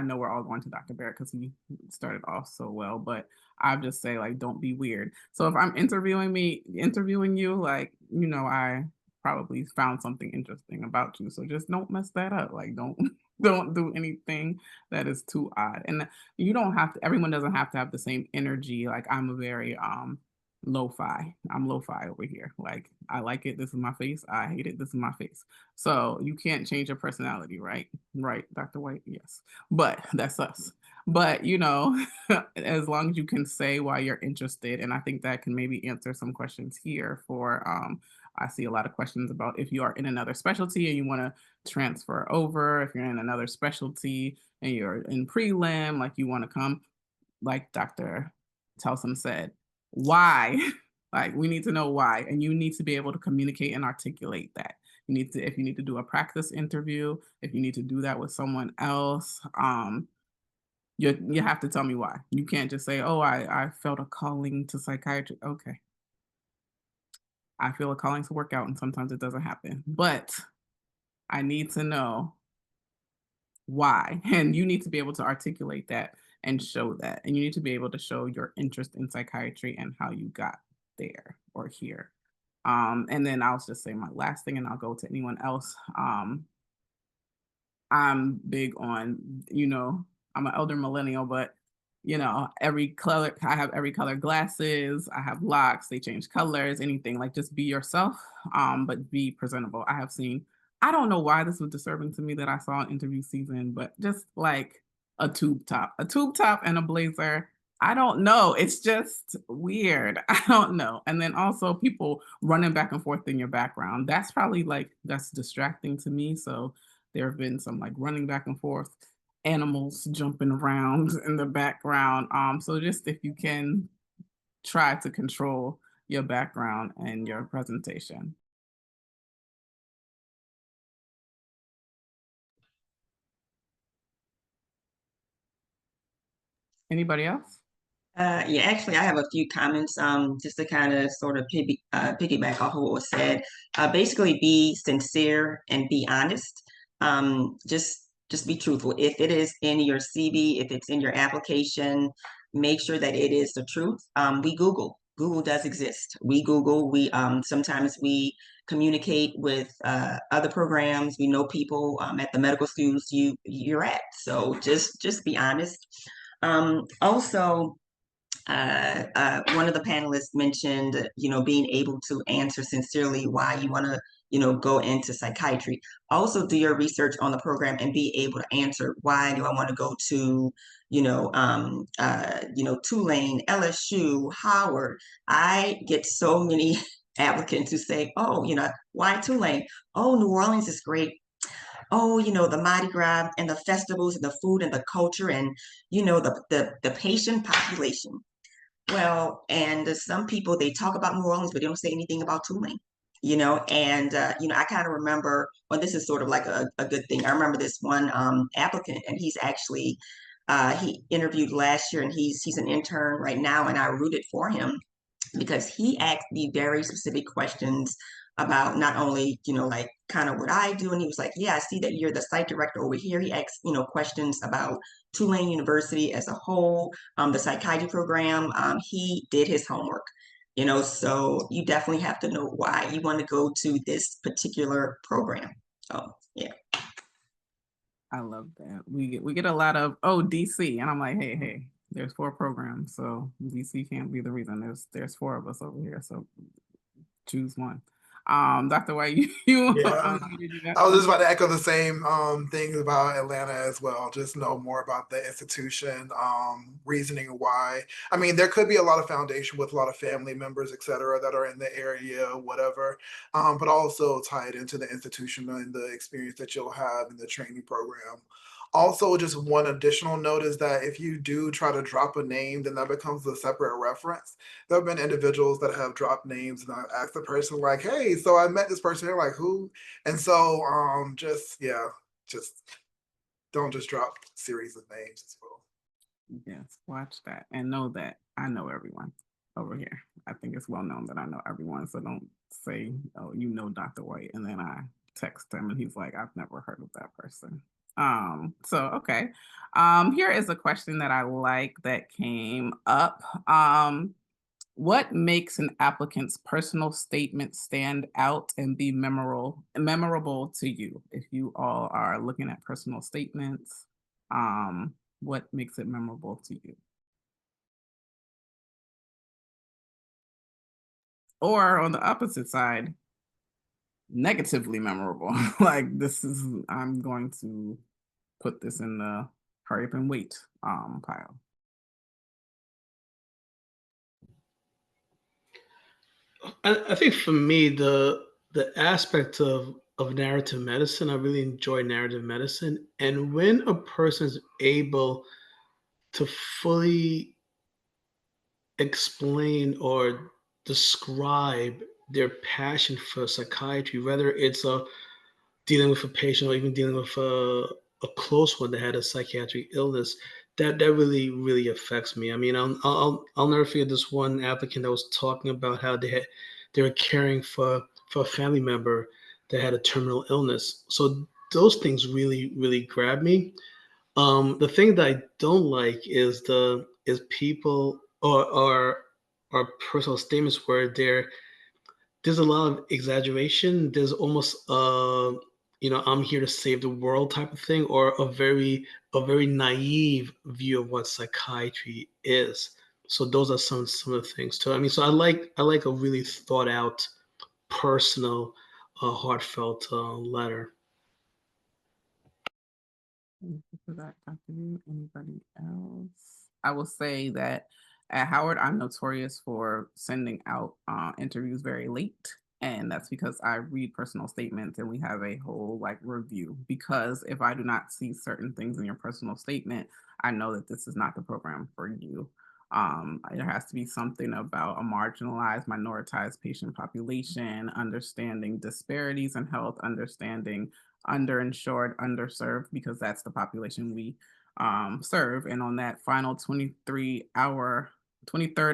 know we're all going to Dr. Barrett because he started off so well, but I just say, like, don't be weird. So if I'm interviewing you, like, I probably found something interesting about you. So just don't mess that up. Like, don't don't do anything that is too odd. And you don't have to, everyone doesn't have to have the same energy. Like, I'm a very lo-fi. I'm lo-fi over here. Like, I like it, this is my face. I hate it, this is my face. So you can't change your personality, right? Right, Dr. White? Yes. But that's us. But as long as you can say why you're interested, and I think that can maybe answer some questions here for I see a lot of questions about if you are in another specialty and you want to transfer over, if you're in another specialty and you're in prelim, like you want to come, like Dr. Telsum said, why? Like, we need to know why, and you need to be able to communicate and articulate that. If you need to do a practice interview, if you need to do that with someone else, you have to tell me why. You can't just say, oh, I felt a calling to psychiatry. Okay. I feel a calling to work out, and sometimes it doesn't happen, but I need to know why. And you need to be able to articulate that and show that. And you need to be able to show your interest in psychiatry and how you got there or here. And then I'll just say my last thing and I'll go to anyone else. I'm big on, I'm an elder millennial, but every color, I have every color glasses, I have locks, they change colors, anything, like just be yourself, but be presentable. I don't know why this was disturbing to me that I saw in interview season, but just like a tube top and a blazer. I don't know. It's just weird. I don't know. And then also people running back and forth in your background. That's distracting to me. So there have been some like running back and forth, animals jumping around in the background. So just if you can try to control your background and your presentation. Anybody else? Yeah, actually, I have a few comments just to kind of sort of piggyback off of what was said. Basically, be sincere and be honest. Just be truthful. If it is in your CV, if it's in your application, make sure that it is the truth. We Google. Google does exist. We Google. We sometimes we communicate with other programs. We know people at the medical schools you're at. So just be honest. Also, one of the panelists mentioned, being able to answer sincerely why you want to, go into psychiatry. Also, do your research on the program and be able to answer why do I want to go to, Tulane, LSU, Howard. I get so many applicants who say, oh, why Tulane? Oh, New Orleans is great. Oh, the Mardi Gras and the festivals and the food and the culture and the patient population. Well, and some people they talk about New Orleans, but they don't say anything about Tulane. And I kind of remember. Well, this is sort of like a good thing. I remember this one applicant, and he's actually he interviewed last year, and he's an intern right now, and I rooted for him because he asked me very specific questions about not only, like kind of what I do. And he was like, yeah, I see that you're the site director over here. He asked, questions about Tulane University as a whole, the psychiatry program. He did his homework, so you definitely have to know why you want to go to this particular program. Oh, yeah. I love that. We get a lot of, oh, DC. And I'm like, hey, there's 4 programs. So DC can't be the reason. There's 4 of us over here. So choose one. Dr. White, you Yeah, you I was just about to echo the same things about Atlanta as well. Just know more about the institution, reasoning why. I mean, there could be a lot of foundation with a lot of family members, et cetera, that are in the area, whatever, but also tie it into the institution and the experience that you'll have in the training program. Also, just one additional note is that if you do try to drop a name, then that becomes a separate reference. There have been individuals that have dropped names, and I asked the person like, "Hey, so I met this person." They're like, "Who?" And so, just don't just drop series of names as well. Yes, watch that and know that I know everyone over here. I think it's well known that I know everyone. So don't say, oh, you know Dr. White. And then I text him and he's like, I've never heard of that person. So okay. Here is a question that I like that came up. What makes an applicant's personal statement stand out and be memorable to you? If you all are looking at personal statements, what makes it memorable to you? Or on the opposite side, negatively memorable. Like I'm going to put this in the hurry up and wait pile. I think for me, the aspect of narrative medicine, I really enjoy narrative medicine. And when a person is able to fully explain or describe their passion for psychiatry, whether it's dealing with a patient or even dealing with a close one that had a psychiatric illness, that really affects me. I mean, I'll never forget this one applicant that was talking about how they were caring for a family member that had a terminal illness. So those things really grab me. The thing that I don't like is people or personal statements where there's a lot of exaggeration. There's almost I'm here to save the world type of thing, or a very naive view of what psychiatry is. So those are some of the things too. I mean, so I like a really thought out, personal, heartfelt letter. Thank you for that, Dr. Yu. Anybody else? I will say that at Howard, I'm notorious for sending out interviews very late. And that's because I read personal statements and we have a whole like review. Because if I do not see certain things in your personal statement, I know that this is not the program for you. There has to be something about a marginalized, minoritized patient population, understanding disparities in health, understanding underinsured, underserved, because that's the population we serve. And on that final 23rd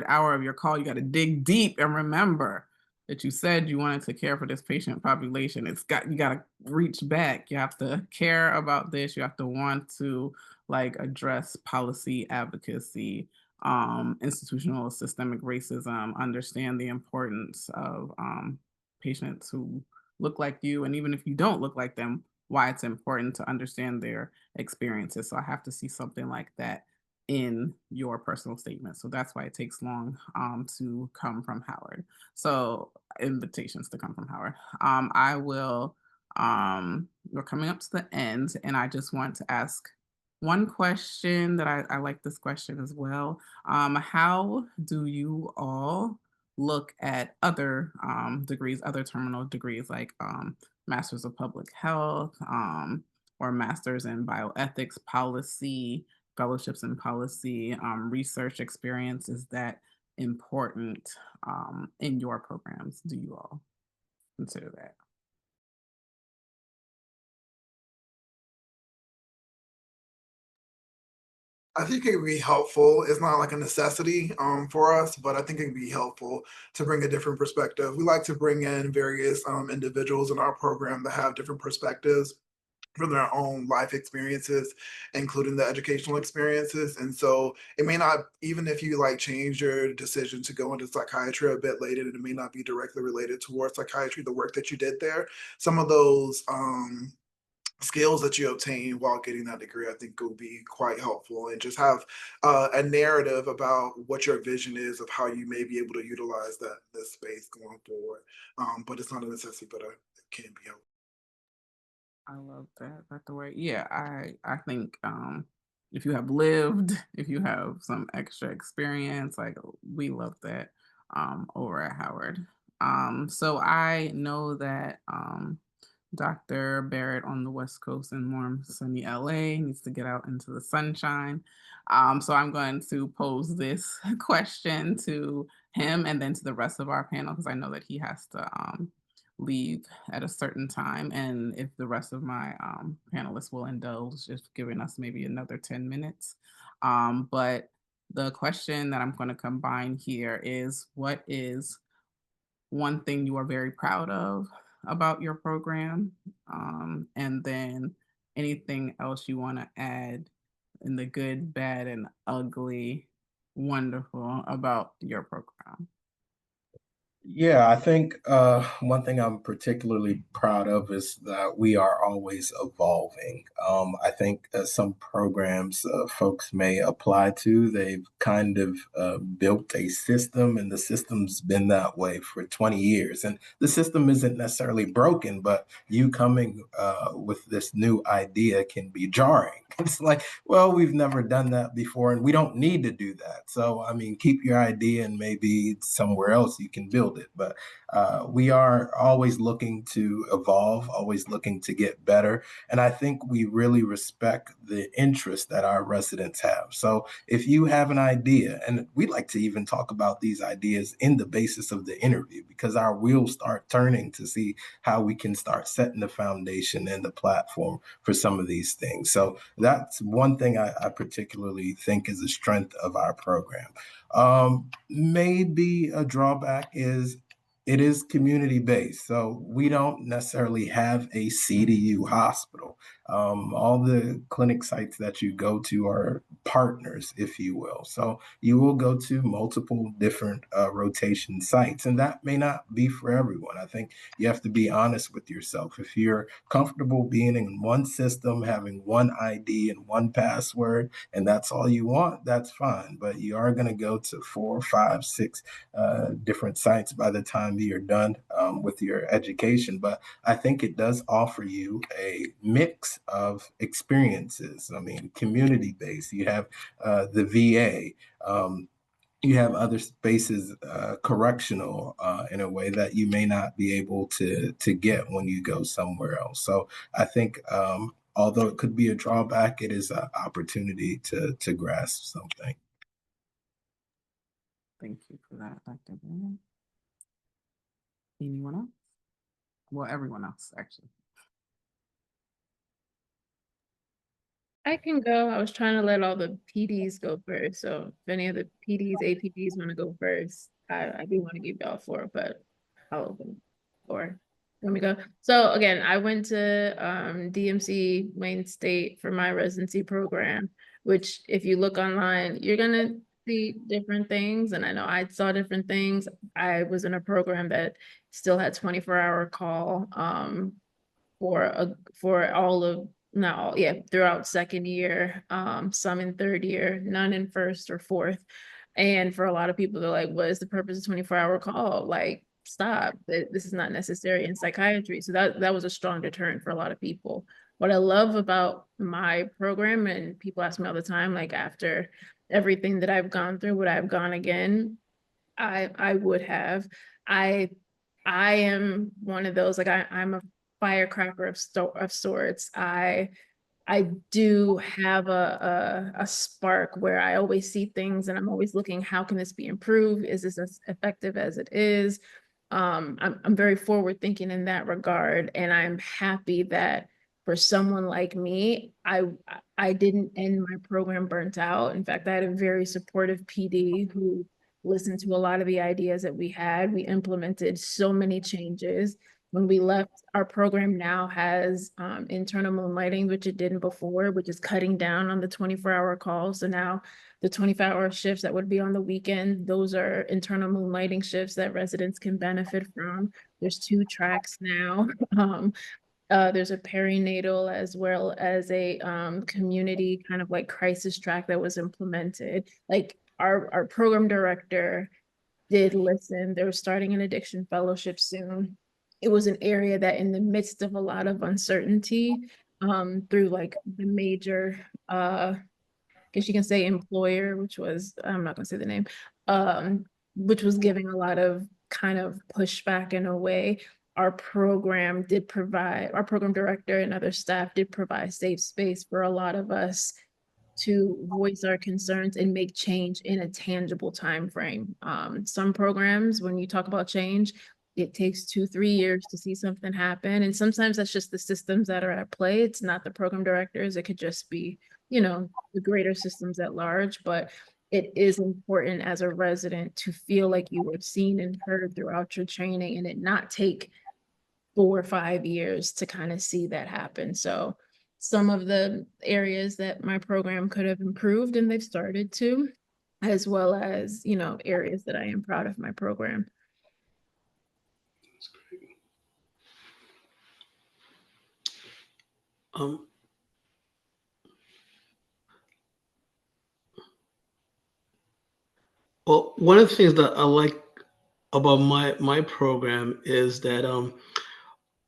hour of your call, you got to dig deep and remember that you said you wanted to care for this patient population. You got to reach back. You have to care about this. You have to want to like address policy advocacy, institutional systemic racism, understand the importance of patients who look like you, and even if you don't look like them, why it's important to understand their experiences. So I have to see something like that in your personal statement. So that's why it takes long to come from Howard. So invitations to come from Howard. I will, we're coming up to the end, and I just want to ask one question that I like this question as well. How do you all look at other degrees, other terminal degrees like Masters of Public Health or Masters in Bioethics, Policy, Fellowships in Policy, research experience? Is that important in your programs? Do you all consider that? I think it could be helpful. It's not like a necessity for us, but I think it can be helpful to bring a different perspective. We like to bring in various individuals in our program that have different perspectives from their own life experiences, including the educational experiences. And so it may not, even if you like change your decision to go into psychiatry a bit later, it may not be directly related towards psychiatry, the work that you did there. Some of those skills that you obtain while getting that degree, I think will be quite helpful, and just have a narrative about what your vision is of how you may be able to utilize this space going forward. But it's not a necessity, but it can be helpful. I love that, Dr. White. Yeah, I think if you have lived, if you have some extra experience, like we love that over at Howard. So I know that Dr. Barrett on the West Coast in warm, sunny LA needs to get out into the sunshine. So I'm going to pose this question to him and then to the rest of our panel because I know that he has to leave at a certain time. And if the rest of my panelists will indulge, just giving us maybe another 10 minutes. But The question that I'm going to combine here is, what is one thing you are very proud of about your program? And then anything else you want to add in the good, bad, and ugly, wonderful about your program? Yeah, I think one thing I'm particularly proud of is that we are always evolving. I think some programs folks may apply to, they've kind of built a system, and the system's been that way for 20 years. And the system isn't necessarily broken, but you coming with this new idea can be jarring. It's like, well, we've never done that before, and we don't need to do that. So, I mean, keep your idea, and maybe somewhere else you can build it. But we are always looking to evolve, always looking to get better. And I think we really respect the interest that our residents have. So if you have an idea, and we like to even talk about these ideas in the basis of the interview, because our wheels start turning to see how we can start setting the foundation and the platform for some of these things. So that's one thing I particularly think is a strength of our program. Maybe a drawback is it is community based. So we don't necessarily have a CDU hospital. All the clinic sites that you go to are partners, if you will. So you will go to multiple different rotation sites, and that may not be for everyone. I think you have to be honest with yourself. If you're comfortable being in one system, having one ID and one password, and that's all you want, that's fine. But you are going to go to 4, 5, 6 different sites by the time you're done with your education. But I think it does offer you a mix of experiences. I mean, community based. You have the VA. You have other spaces, correctional, in a way that you may not be able to get when you go somewhere else. So I think, although it could be a drawback, it is an opportunity to grasp something. Thank you for that, Dr. Bennett. Anyone else? Well, everyone else, actually. I can go. I was trying to let all the PDs go first. So if any of the PDs, APDs want to go first, I do want to give y'all four, but I'll open four. Let me go. So again, I went to DMC Wayne State for my residency program, which if you look online, you're gonna see different things. And I know I saw different things. I was in a program that still had 24-hour call for all of not all, yeah, throughout second year, some in third year, none in first or fourth. And for a lot of people, they're like, what is the purpose of 24-hour call? Like, stop. This is not necessary in psychiatry. So that was a strong deterrent for a lot of people. What I love about my program, and people ask me all the time, like after everything that I've gone through, would I have gone again? I would have. I I am one of those, like I'm a firecracker of sorts. I do have a spark where I always see things and I'm always looking, how can this be improved? Is this as effective as it is? I'm very forward thinking in that regard, and I'm happy that for someone like me, I didn't end my program burnt out. In fact, I had a very supportive PD who listened to a lot of the ideas that we had. We implemented so many changes. When we left, our program now has internal moonlighting, which it didn't before, which is cutting down on the 24-hour calls. So now the 25-hour shifts that would be on the weekend, those are internal moonlighting shifts that residents can benefit from. There's 2 tracks now. There's a perinatal as well as a community kind of like crisis track that was implemented. Like our program director did listen. They were starting an addiction fellowship soon. It was an area that in the midst of a lot of uncertainty, through like the major guess you can say employer, which was, I'm not gonna say the name, which was giving a lot of kind of pushback in a way. Our program director and other staff did provide safe space for a lot of us to voice our concerns and make change in a tangible time frame. Some programs, when you talk about change, it takes 2, 3 years to see something happen. And sometimes that's just the systems that are at play. It's not the program directors. It could just be, the greater systems at large. But it is important as a resident to feel like you were seen and heard throughout your training, and it not take 4 or 5 years to kind of see that happen. So some of the areas that my program could have improved, and they've started to, as well as, you know, areas that I am proud of my program. That's great. Um, well, one of the things that I like about my program is that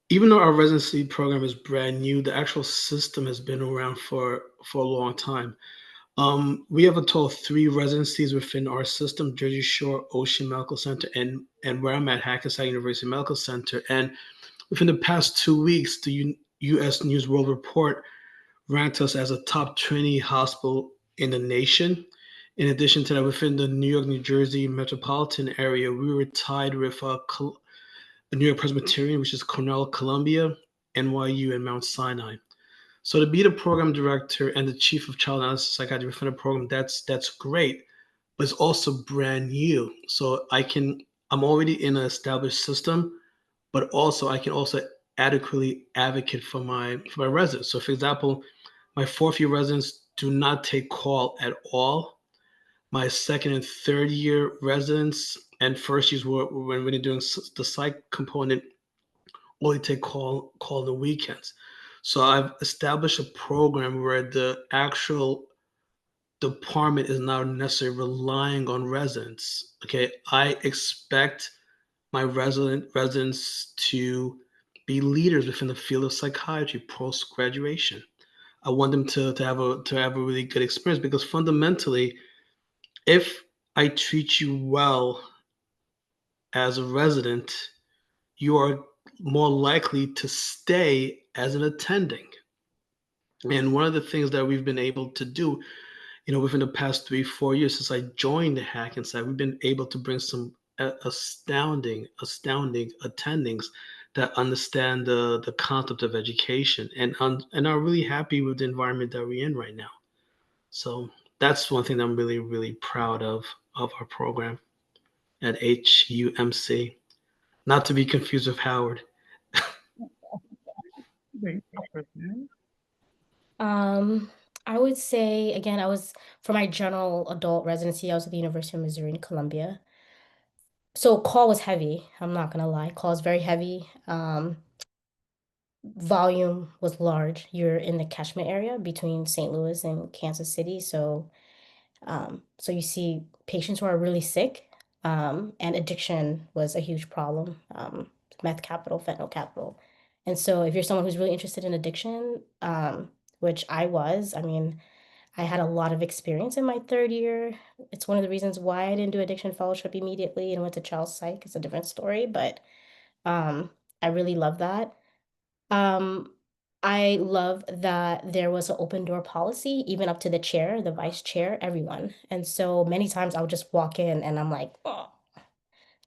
even though our residency program is brand new, the actual system has been around for a long time. We have a total of 3 residencies within our system: Jersey Shore, Ocean Medical Center, and where I'm at, Hackensack University Medical Center. And within the past 2 weeks, the U.S. News World Report ranked us as a top 20 hospital in the nation. In addition to that, within the New York, New Jersey metropolitan area, we were tied with a New York Presbyterian, which is Cornell, Columbia, NYU, and Mount Sinai. So to be the program director and the chief of child analysis psychiatry within the program, that's great, but it's also brand new. So I'm already in an established system, but also I can also adequately advocate for my residents. So for example, my 4th year residents do not take call at all. My 2nd and 3rd year residents and first years when we're doing the psych component only take call on the weekends. So I've established a program where the actual department is not necessarily relying on residents. Okay, I expect my residents to be leaders within the field of psychiatry post graduation. I want them to have a really good experience, because fundamentally, if I treat you well as a resident, you are more likely to stay as an attending. And one of the things that we've been able to do, within the past 3, 4 years since I joined the Hackensack, we've been able to bring some astounding attendings that understand the concept of education and are really happy with the environment that we're in right now. So that's one thing that I'm really, really proud of our program at HUMC. Not to be confused with Howard. Um, I would say again, for my general adult residency, I was at the University of Missouri in Columbia. So call was heavy. I'm not gonna lie. Call is very heavy. Volume was large. You're in the catchment area between St. Louis and Kansas City. So you see patients who are really sick, and addiction was a huge problem. Meth capital, fentanyl capital. And so if you're someone who's really interested in addiction, which I was, I mean, I had a lot of experience in my 3rd year. It's one of the reasons why I didn't do addiction fellowship immediately and went to child psych. It's a different story, but I really love that. Um, I love that there was an open door policy, even up to the chair, the vice chair, everyone. And so many times I would just walk in and I'm like, oh,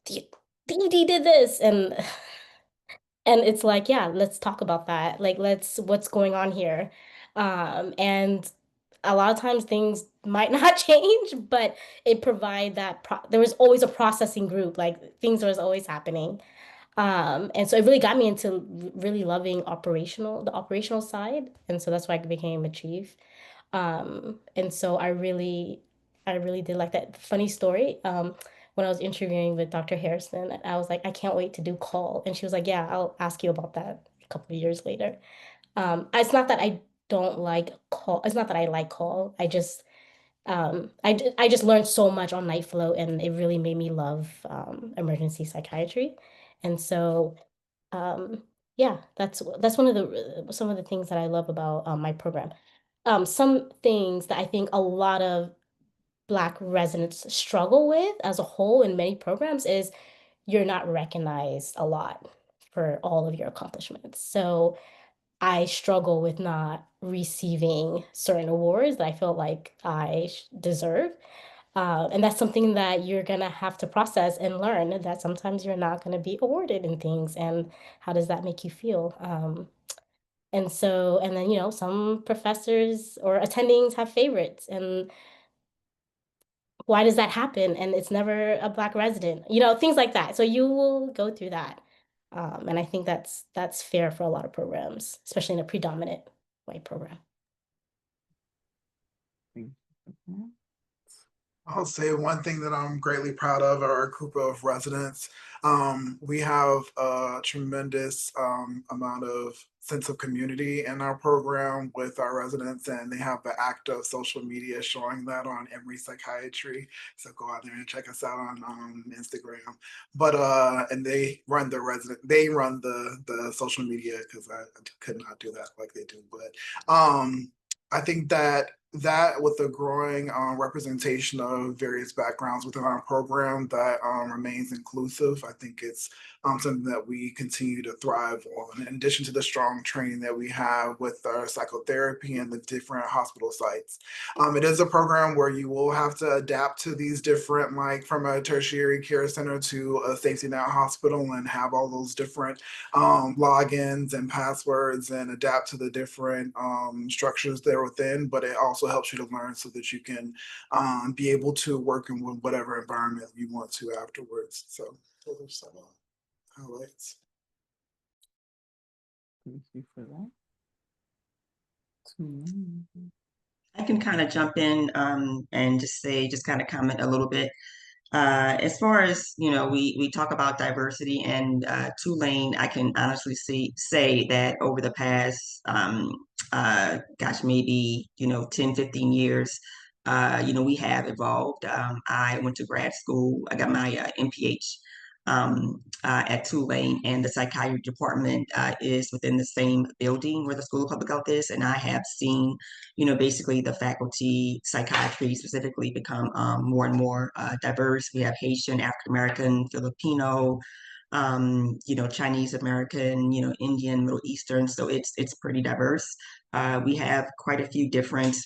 the ED did this. And it's like, yeah, let's talk about that. Like, what's going on here? And a lot of times things might not change, but it provide there was always a processing group, like things was always happening. And so it really got me into really loving the operational side. And so that's why I became a chief. And so I really did like that. Funny story. When I was interviewing with Dr. Harrison, I was like, I can't wait to do call. And she was like, yeah, I'll ask you about that a couple of years later. It's not that I don't like call. It's not that I like call. I just learned so much on night flow, and it really made me love emergency psychiatry. And so um, yeah, that's one of the some of the things that I love about my program. Some things that I think a lot of Black residents struggle with as a whole in many programs is you're not recognized a lot for all of your accomplishments. So I struggle with not receiving certain awards that I feel like deserve. And that's something that you're gonna have to process and learn that sometimes you're not gonna be awarded in things. And how does that make you feel? And then, some professors or attendings have favorites. And why does that happen? And it's never a Black resident, things like that. So you will go through that. And I think that's fair for a lot of programs, especially in a predominant white program. I'll say one thing that I'm greatly proud of are a group of residents. We have a tremendous amount of sense of community in our program with our residents, and they have the act of social media showing that on Emory Psychiatry. So go out there and check us out on Instagram. But and they run the social media because I could not do that like they do. But I think that with the growing representation of various backgrounds within our program that remains inclusive, I think it's something that we continue to thrive on. In addition to the strong training that we have with our psychotherapy and the different hospital sites, it is a program where you will have to adapt to these different, like from a tertiary care center to a safety net hospital, and have all those different logins and passwords and adapt to the different structures there within. But it also helps you to learn so that you can be able to work in whatever environment you want to afterwards. So those are some highlights. Thank you for that. I can kind of jump in and just kind of comment a little bit. As far as, we talk about diversity and Tulane, I can honestly say that over the past, maybe, 10, 15 years, we have evolved. I went to grad school. I got my MPH at Tulane, and the psychiatry department is within the same building where the School of Public Health is. And I have seen, basically the faculty specifically become more and more diverse. We have Haitian, African American, Filipino, Chinese American, Indian, Middle Eastern. So it's pretty diverse. We have quite a few different.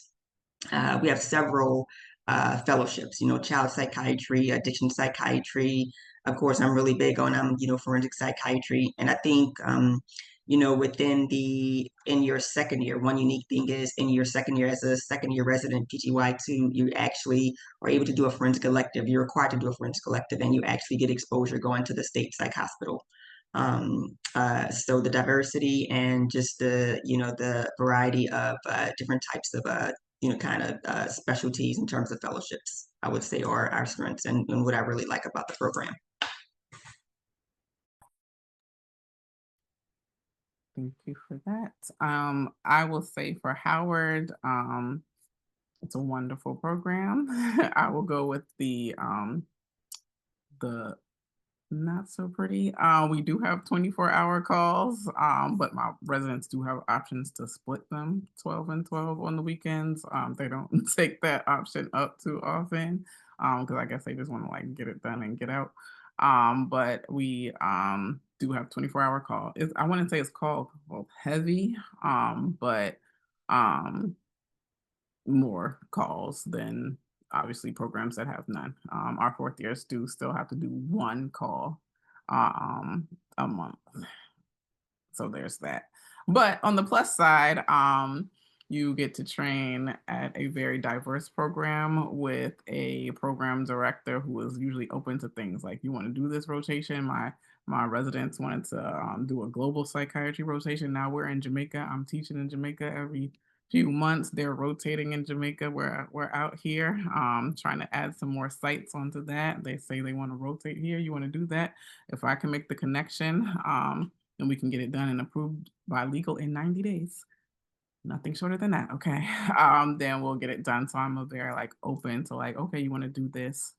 We have several fellowships, child psychiatry, addiction psychiatry. Of course, I'm really big on, forensic psychiatry. And I think, in your second year, one unique thing is in your second year as a second year resident PGY2, you actually are able to do a forensic elective. You're required to do a forensic elective, and you actually get exposure going to the state psych hospital. So the diversity and just the variety of different types of specialties in terms of fellowships, I would say, are our strengths and what I really like about the program. Thank you for that. I will say for Howard, it's a wonderful program. I will go with the not so pretty. We do have 24-hour calls, but my residents do have options to split them 12 and 12 on the weekends. They don't take that option up too often because I guess they just want to like get it done and get out. But we do have 24-hour call. I wouldn't say it's called heavy, but more calls than obviously programs that have none. Our fourth years do still have to do one call a month. So there's that. But on the plus side, you get to train at a very diverse program with a program director who is usually open to things like, you want to do this rotation. My residents wanted to do a global psychiatry rotation. Now we're in Jamaica. I'm teaching in Jamaica every few months. They're rotating in Jamaica. We're out here trying to add some more sites onto that. They say they want to rotate here. You want to do that? If I can make the connection, and we can get it done and approved by legal in 90 days. Nothing shorter than that, okay? Then we'll get it done. So I'm very like open to like, okay, you want to do this?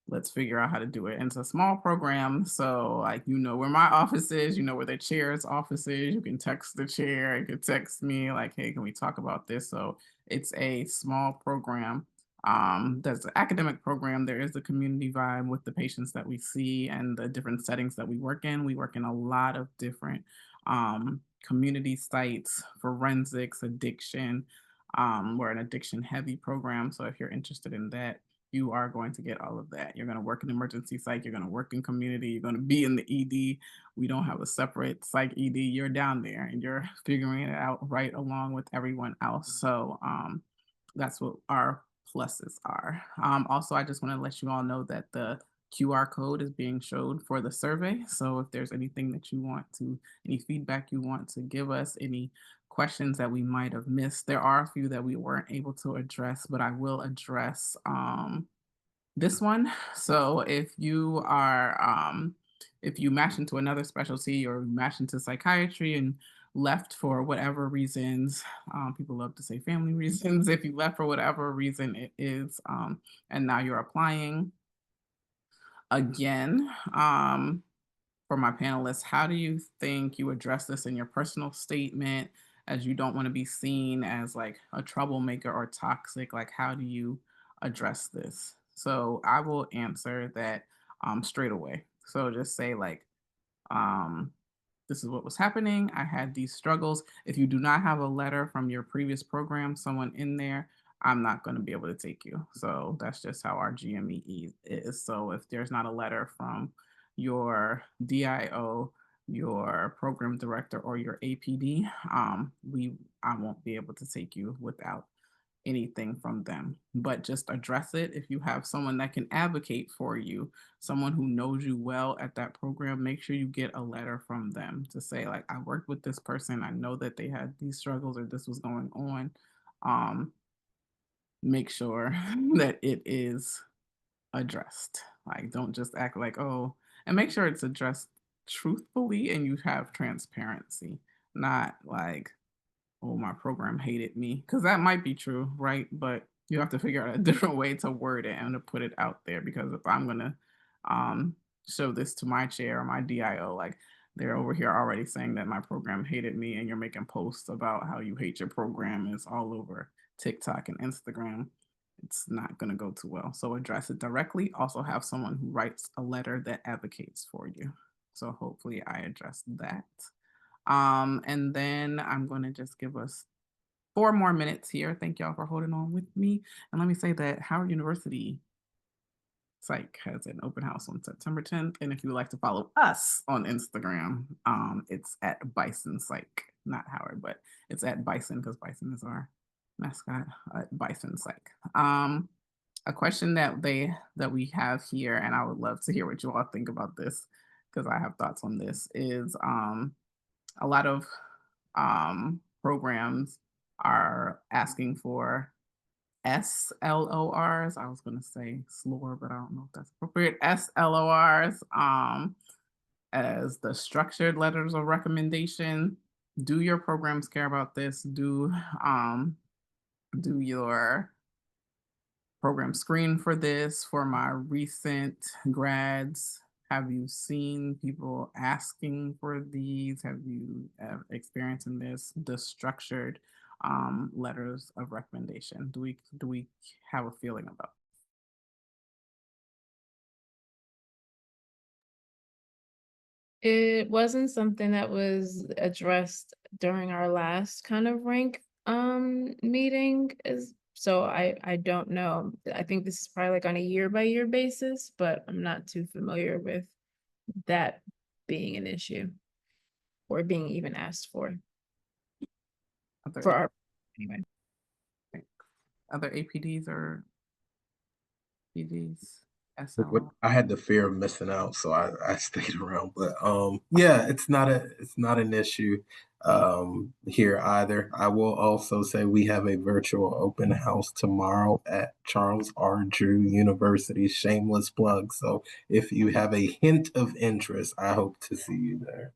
Let's figure out how to do it. And it's a small program, so like where my office is, where the chair's office is. You can text the chair. You can text me like, hey, can we talk about this? So it's a small program. There's an academic program. There is the community vibe with the patients that we see and the different settings that we work in. We work in a lot of different community sites, forensics, addiction. We're an addiction heavy program. So if you're interested in that, you are going to get all of that. You're going to work in emergency psych. You're going to work in community. You're going to be in the ED. We don't have a separate psych ED. You're down there and you're figuring it out right along with everyone else. So that's what our pluses are. Also, I just want to let you all know that the QR code is being showed for the survey. So if there's anything that you want to, any feedback you want to give us, any questions that we might have missed, there are a few that we weren't able to address, but I will address this one. So if you match into another specialty or match into psychiatry and left for whatever reasons, people love to say family reasons. If you left for whatever reason it is, and now you're applying again, for my panelists, how do you think you address this in your personal statement, as you don't want to be seen as like a troublemaker or toxic? Like, how do you address this? So I will answer that straight away. So just say like, um, this is what was happening. I had these struggles. If you do not have a letter from your previous program, someone in there, I'm not going to be able to take you. So that's just how our GME is. So if there's not a letter from your DIO, your program director, or your APD, I won't be able to take you without anything from them. But just address it. If you have someone that can advocate for you, someone who knows you well at that program, make sure you get a letter from them to say like, I worked with this person, I know that they had these struggles or this was going on. Make sure that it is addressed. Like, don't just act like, oh, and make sure it's addressed truthfully and you have transparency, not like, oh, my program hated me, because that might be true, right? But you have to figure out a different way to word it and to put it out there, because if I'm gonna um, show this to my chair or my DIO, like they're over here already saying that my program hated me, and you're making posts about how you hate your program is all over TikTok and Instagram, it's not gonna go too well. So address it directly. Also have someone who writes a letter that advocates for you. So hopefully I addressed that. And then I'm going to just give us 4 more minutes here. Thank y'all for holding on with me. And let me say that Howard University Psych has an open house on September 10th. And if you would like to follow us on Instagram, it's at Bison Psych, not Howard, but it's at Bison because Bison is our mascot at Bison Psych. A question that we have here, and I would love to hear what you all think about this because I have thoughts on this, is a lot of programs are asking for SLORs. I was going to say SLOR, but I don't know if that's appropriate. SLORs as the structured letters of recommendation. Do your programs care about this? Do your program screen for this? For my recent grads, have you seen people asking for these? Have you experienced in this, the structured letters of recommendation? Do we have a feeling about? It wasn't something that was addressed during our last kind of rank meeting, so I don't know. I think this is probably like on a year by year basis, but I'm not too familiar with that being an issue or being even asked for our anyway. Other APDs or PDs? I had the fear of missing out, so I stayed around. But yeah, it's not an issue here either. I will also say we have a virtual open house tomorrow at Charles R. Drew University. Shameless plug. So if you have a hint of interest, I hope to see you there.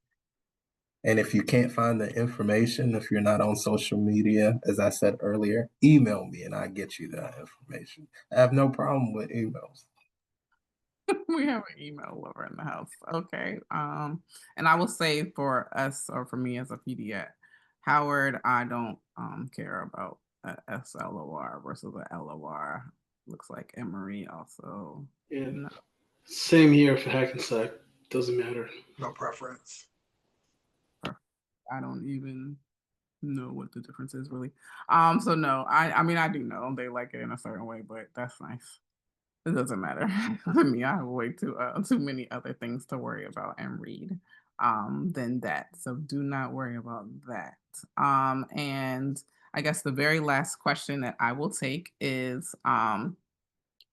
And if you can't find the information, if you're not on social media, as I said earlier, email me and I get you that information. I have no problem with emails. We have an email lover in the house. Okay. And I will say for us, or for me as a PD at Howard, I don't care about a SLOR versus a LOR. Looks like Emory also. Yeah. No. Same here for Hackensack. Doesn't matter. No preference. I don't even know what the difference is really. So no, I mean I do know they like it in a certain way, but that's nice. It doesn't matter to me. I have way too many other things to worry about and read than that. So do not worry about that. And I guess the very last question that I will take is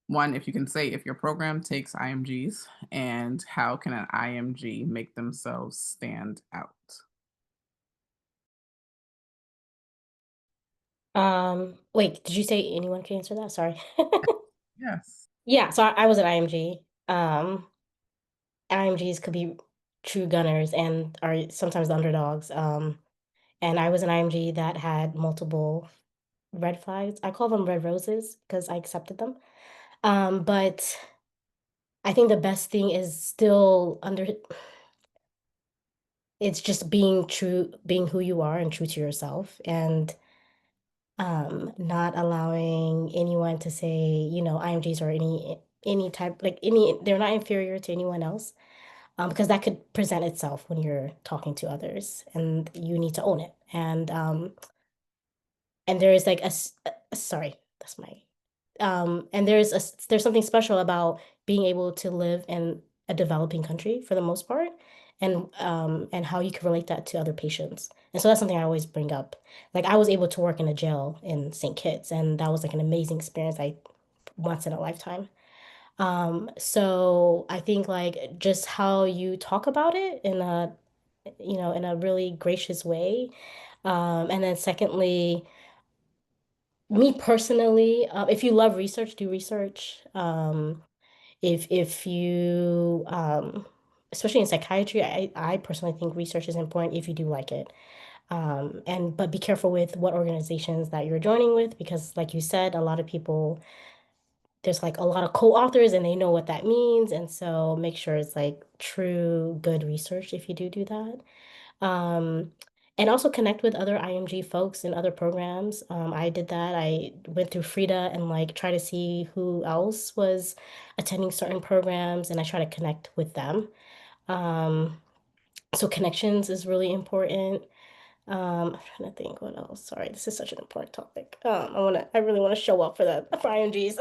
one, if you can say if your program takes IMGs, and how can an IMG make themselves stand out? Wait, did you say anyone can answer that? Sorry. Yes. Yeah, so I was an IMG. IMGs could be true gunners and are sometimes the underdogs. And I was an IMG that had multiple red flags. I call them red roses because I accepted them. But I think the best thing is still under it's just being true, being who you are and true to yourself, and not allowing anyone to say, IMGs or any type, like any, they're not inferior to anyone else. Because that could present itself when you're talking to others, and you need to own it. And there is like sorry, that's my and there's something special about being able to live in a developing country for the most part, and how you can relate that to other patients. And so that's something I always bring up. Like I was able to work in a jail in St. Kitts, and that was like an amazing experience, like once in a lifetime. So I think like just how you talk about it in a really gracious way. And then secondly, me personally, if you love research, do research. If you especially in psychiatry, I personally think research is important if you do like it. And but be careful with what organizations that you're joining with, because like you said, a lot of people, there's like a lot of co-authors and they know what that means. And so make sure it's like true, good research if you do that. Um, and also connect with other IMG folks in other programs. I did that. I went through Frida and like try to see who else was attending certain programs, and I try to connect with them. Um, so connections is really important. I'm trying to think what else. Sorry, this is such an important topic. I really wanna show up for the for IMGs.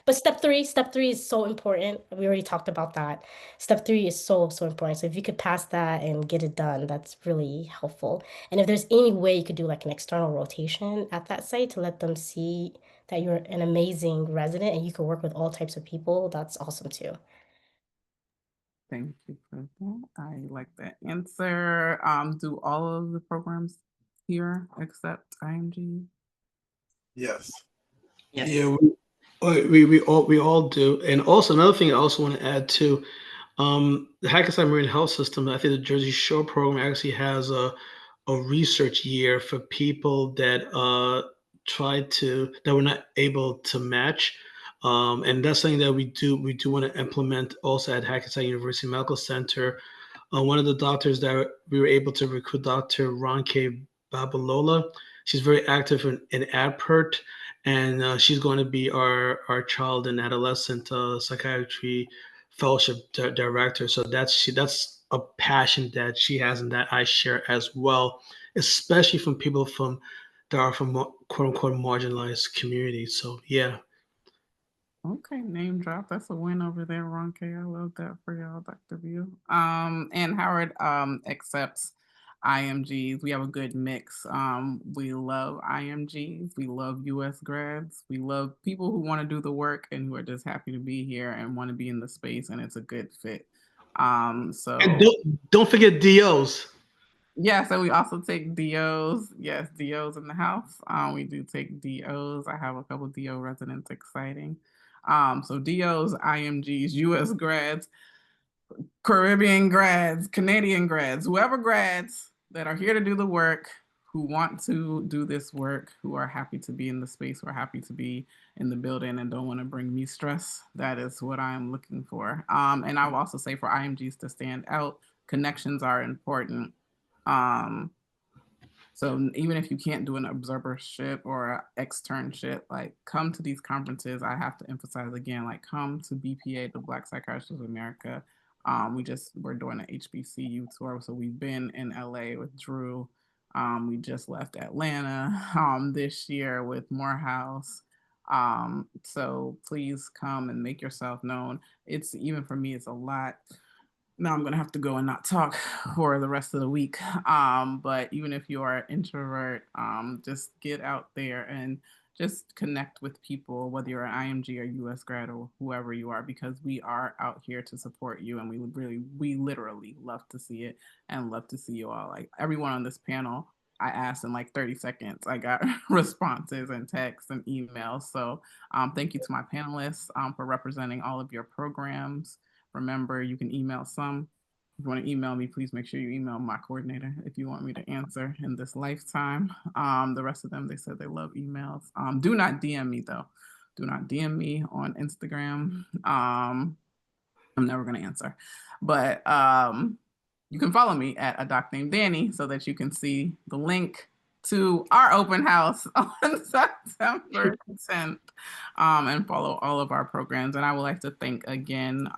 But step three is so important. We already talked about that. Step three is so, so important. So if you could pass that and get it done, that's really helpful. And if there's any way you could do like an external rotation at that site to let them see that you're an amazing resident and you can work with all types of people, that's awesome too. Thank you for that. I like that answer. Do all of the programs here accept IMG? Yes. Yes. Yeah, we all do. And also another thing I also want to add too, the Hackensack Marine Health System. I think the Jersey Shore program actually has a research year for people that that were not able to match. And that's something that we do want to implement also at Hackensack University Medical Center. One of the doctors that we were able to recruit, Dr. Ronke Babalola. She's very active in ADPERT, and she's going to be our child and adolescent psychiatry fellowship director. So that's a passion that she has and that I share as well, especially from people that are from quote unquote marginalized communities. So yeah. Okay, name drop. That's a win over there, Ronke. I love that for y'all, Dr. View. And Howard accepts IMGs. We have a good mix. We love IMGs. We love US grads. We love people who want to do the work and who are just happy to be here and want to be in the space, and it's a good fit. And So don't forget DOs. yeah, so we also take DOs. Yes, DOs in the house. We do take DOs. I have a couple DO residents. Exciting. So DOs, IMGs, US grads, Caribbean grads, Canadian grads, whoever grads that are here to do the work, who want to do this work, who are happy to be in the space, who are happy to be in the building and don't want to bring me stress. That is what I'm looking for. And I will also say for IMGs to stand out, connections are important. Um, so even if you can't do an observership or an externship, like come to these conferences. I have to emphasize again, like come to BPA, the Black Psychiatrists of America. We're doing an HBCU tour, so we've been in LA with Drew. We just left Atlanta this year with Morehouse. So please come and make yourself known. It's even for me, it's a lot now I'm gonna have to go and not talk for the rest of the week. But even if you are an introvert, just get out there and just connect with people, whether you're an IMG or US grad or whoever you are, because we are out here to support you, and we literally love to see it and love to see you all. Like everyone on this panel, I asked in like 30 seconds. I got responses and texts and emails. So thank you to my panelists for representing all of your programs. Remember, you can email some. If you want to email me, please make sure you email my coordinator if you want me to answer in this lifetime. The rest of them, they said they love emails. Do not DM me though. Do not DM me on Instagram. I'm never going to answer. But you can follow me at a doc named Danny so that you can see the link to our open house on September 10th and follow all of our programs. And I would like to thank again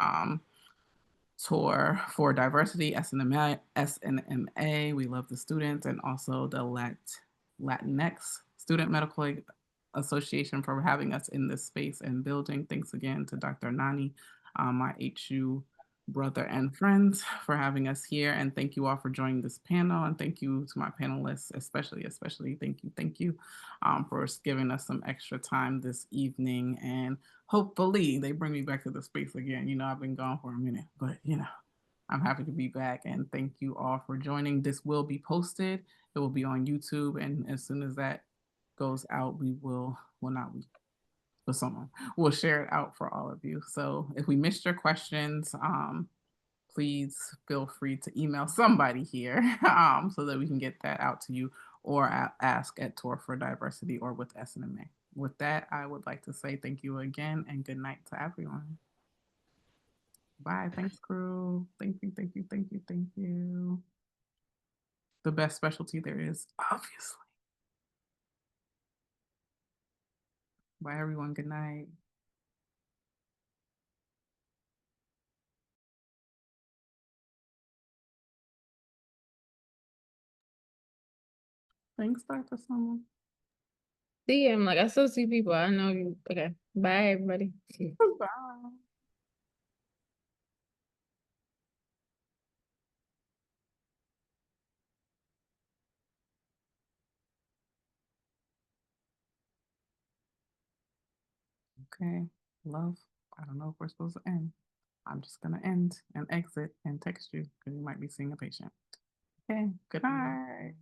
Tour for Diversity, SNMA. We love the students, and also the Latinx Student Medical Association for having us in this space and building. Thanks again to Dr. Nani, my HU brother and friends, for having us here. And thank you all for joining this panel. And thank you to my panelists, especially thank you for giving us some extra time this evening. And hopefully they bring me back to the space again. I've been gone for a minute, but I'm happy to be back, and thank you all for joining. This will be posted. It will be on YouTube, and as soon as that goes out, we will, well, not we, but someone will share it out for all of you. So if we missed your questions, please feel free to email somebody here so that we can get that out to you, or ask at Tour for Diversity or with SNMA. With that, I would like to say thank you again and good night to everyone. Bye. Thanks, crew. Thank you, thank you, thank you, thank you. The best specialty there is, obviously. Bye, everyone. Good night. Thanks, Dr. Summer. See, I'm like, I still see people. I know you. Okay. Bye, everybody. Bye. Okay, love. I don't know if we're supposed to end. I'm just gonna end and exit and text you because you might be seeing a patient. Okay, good night.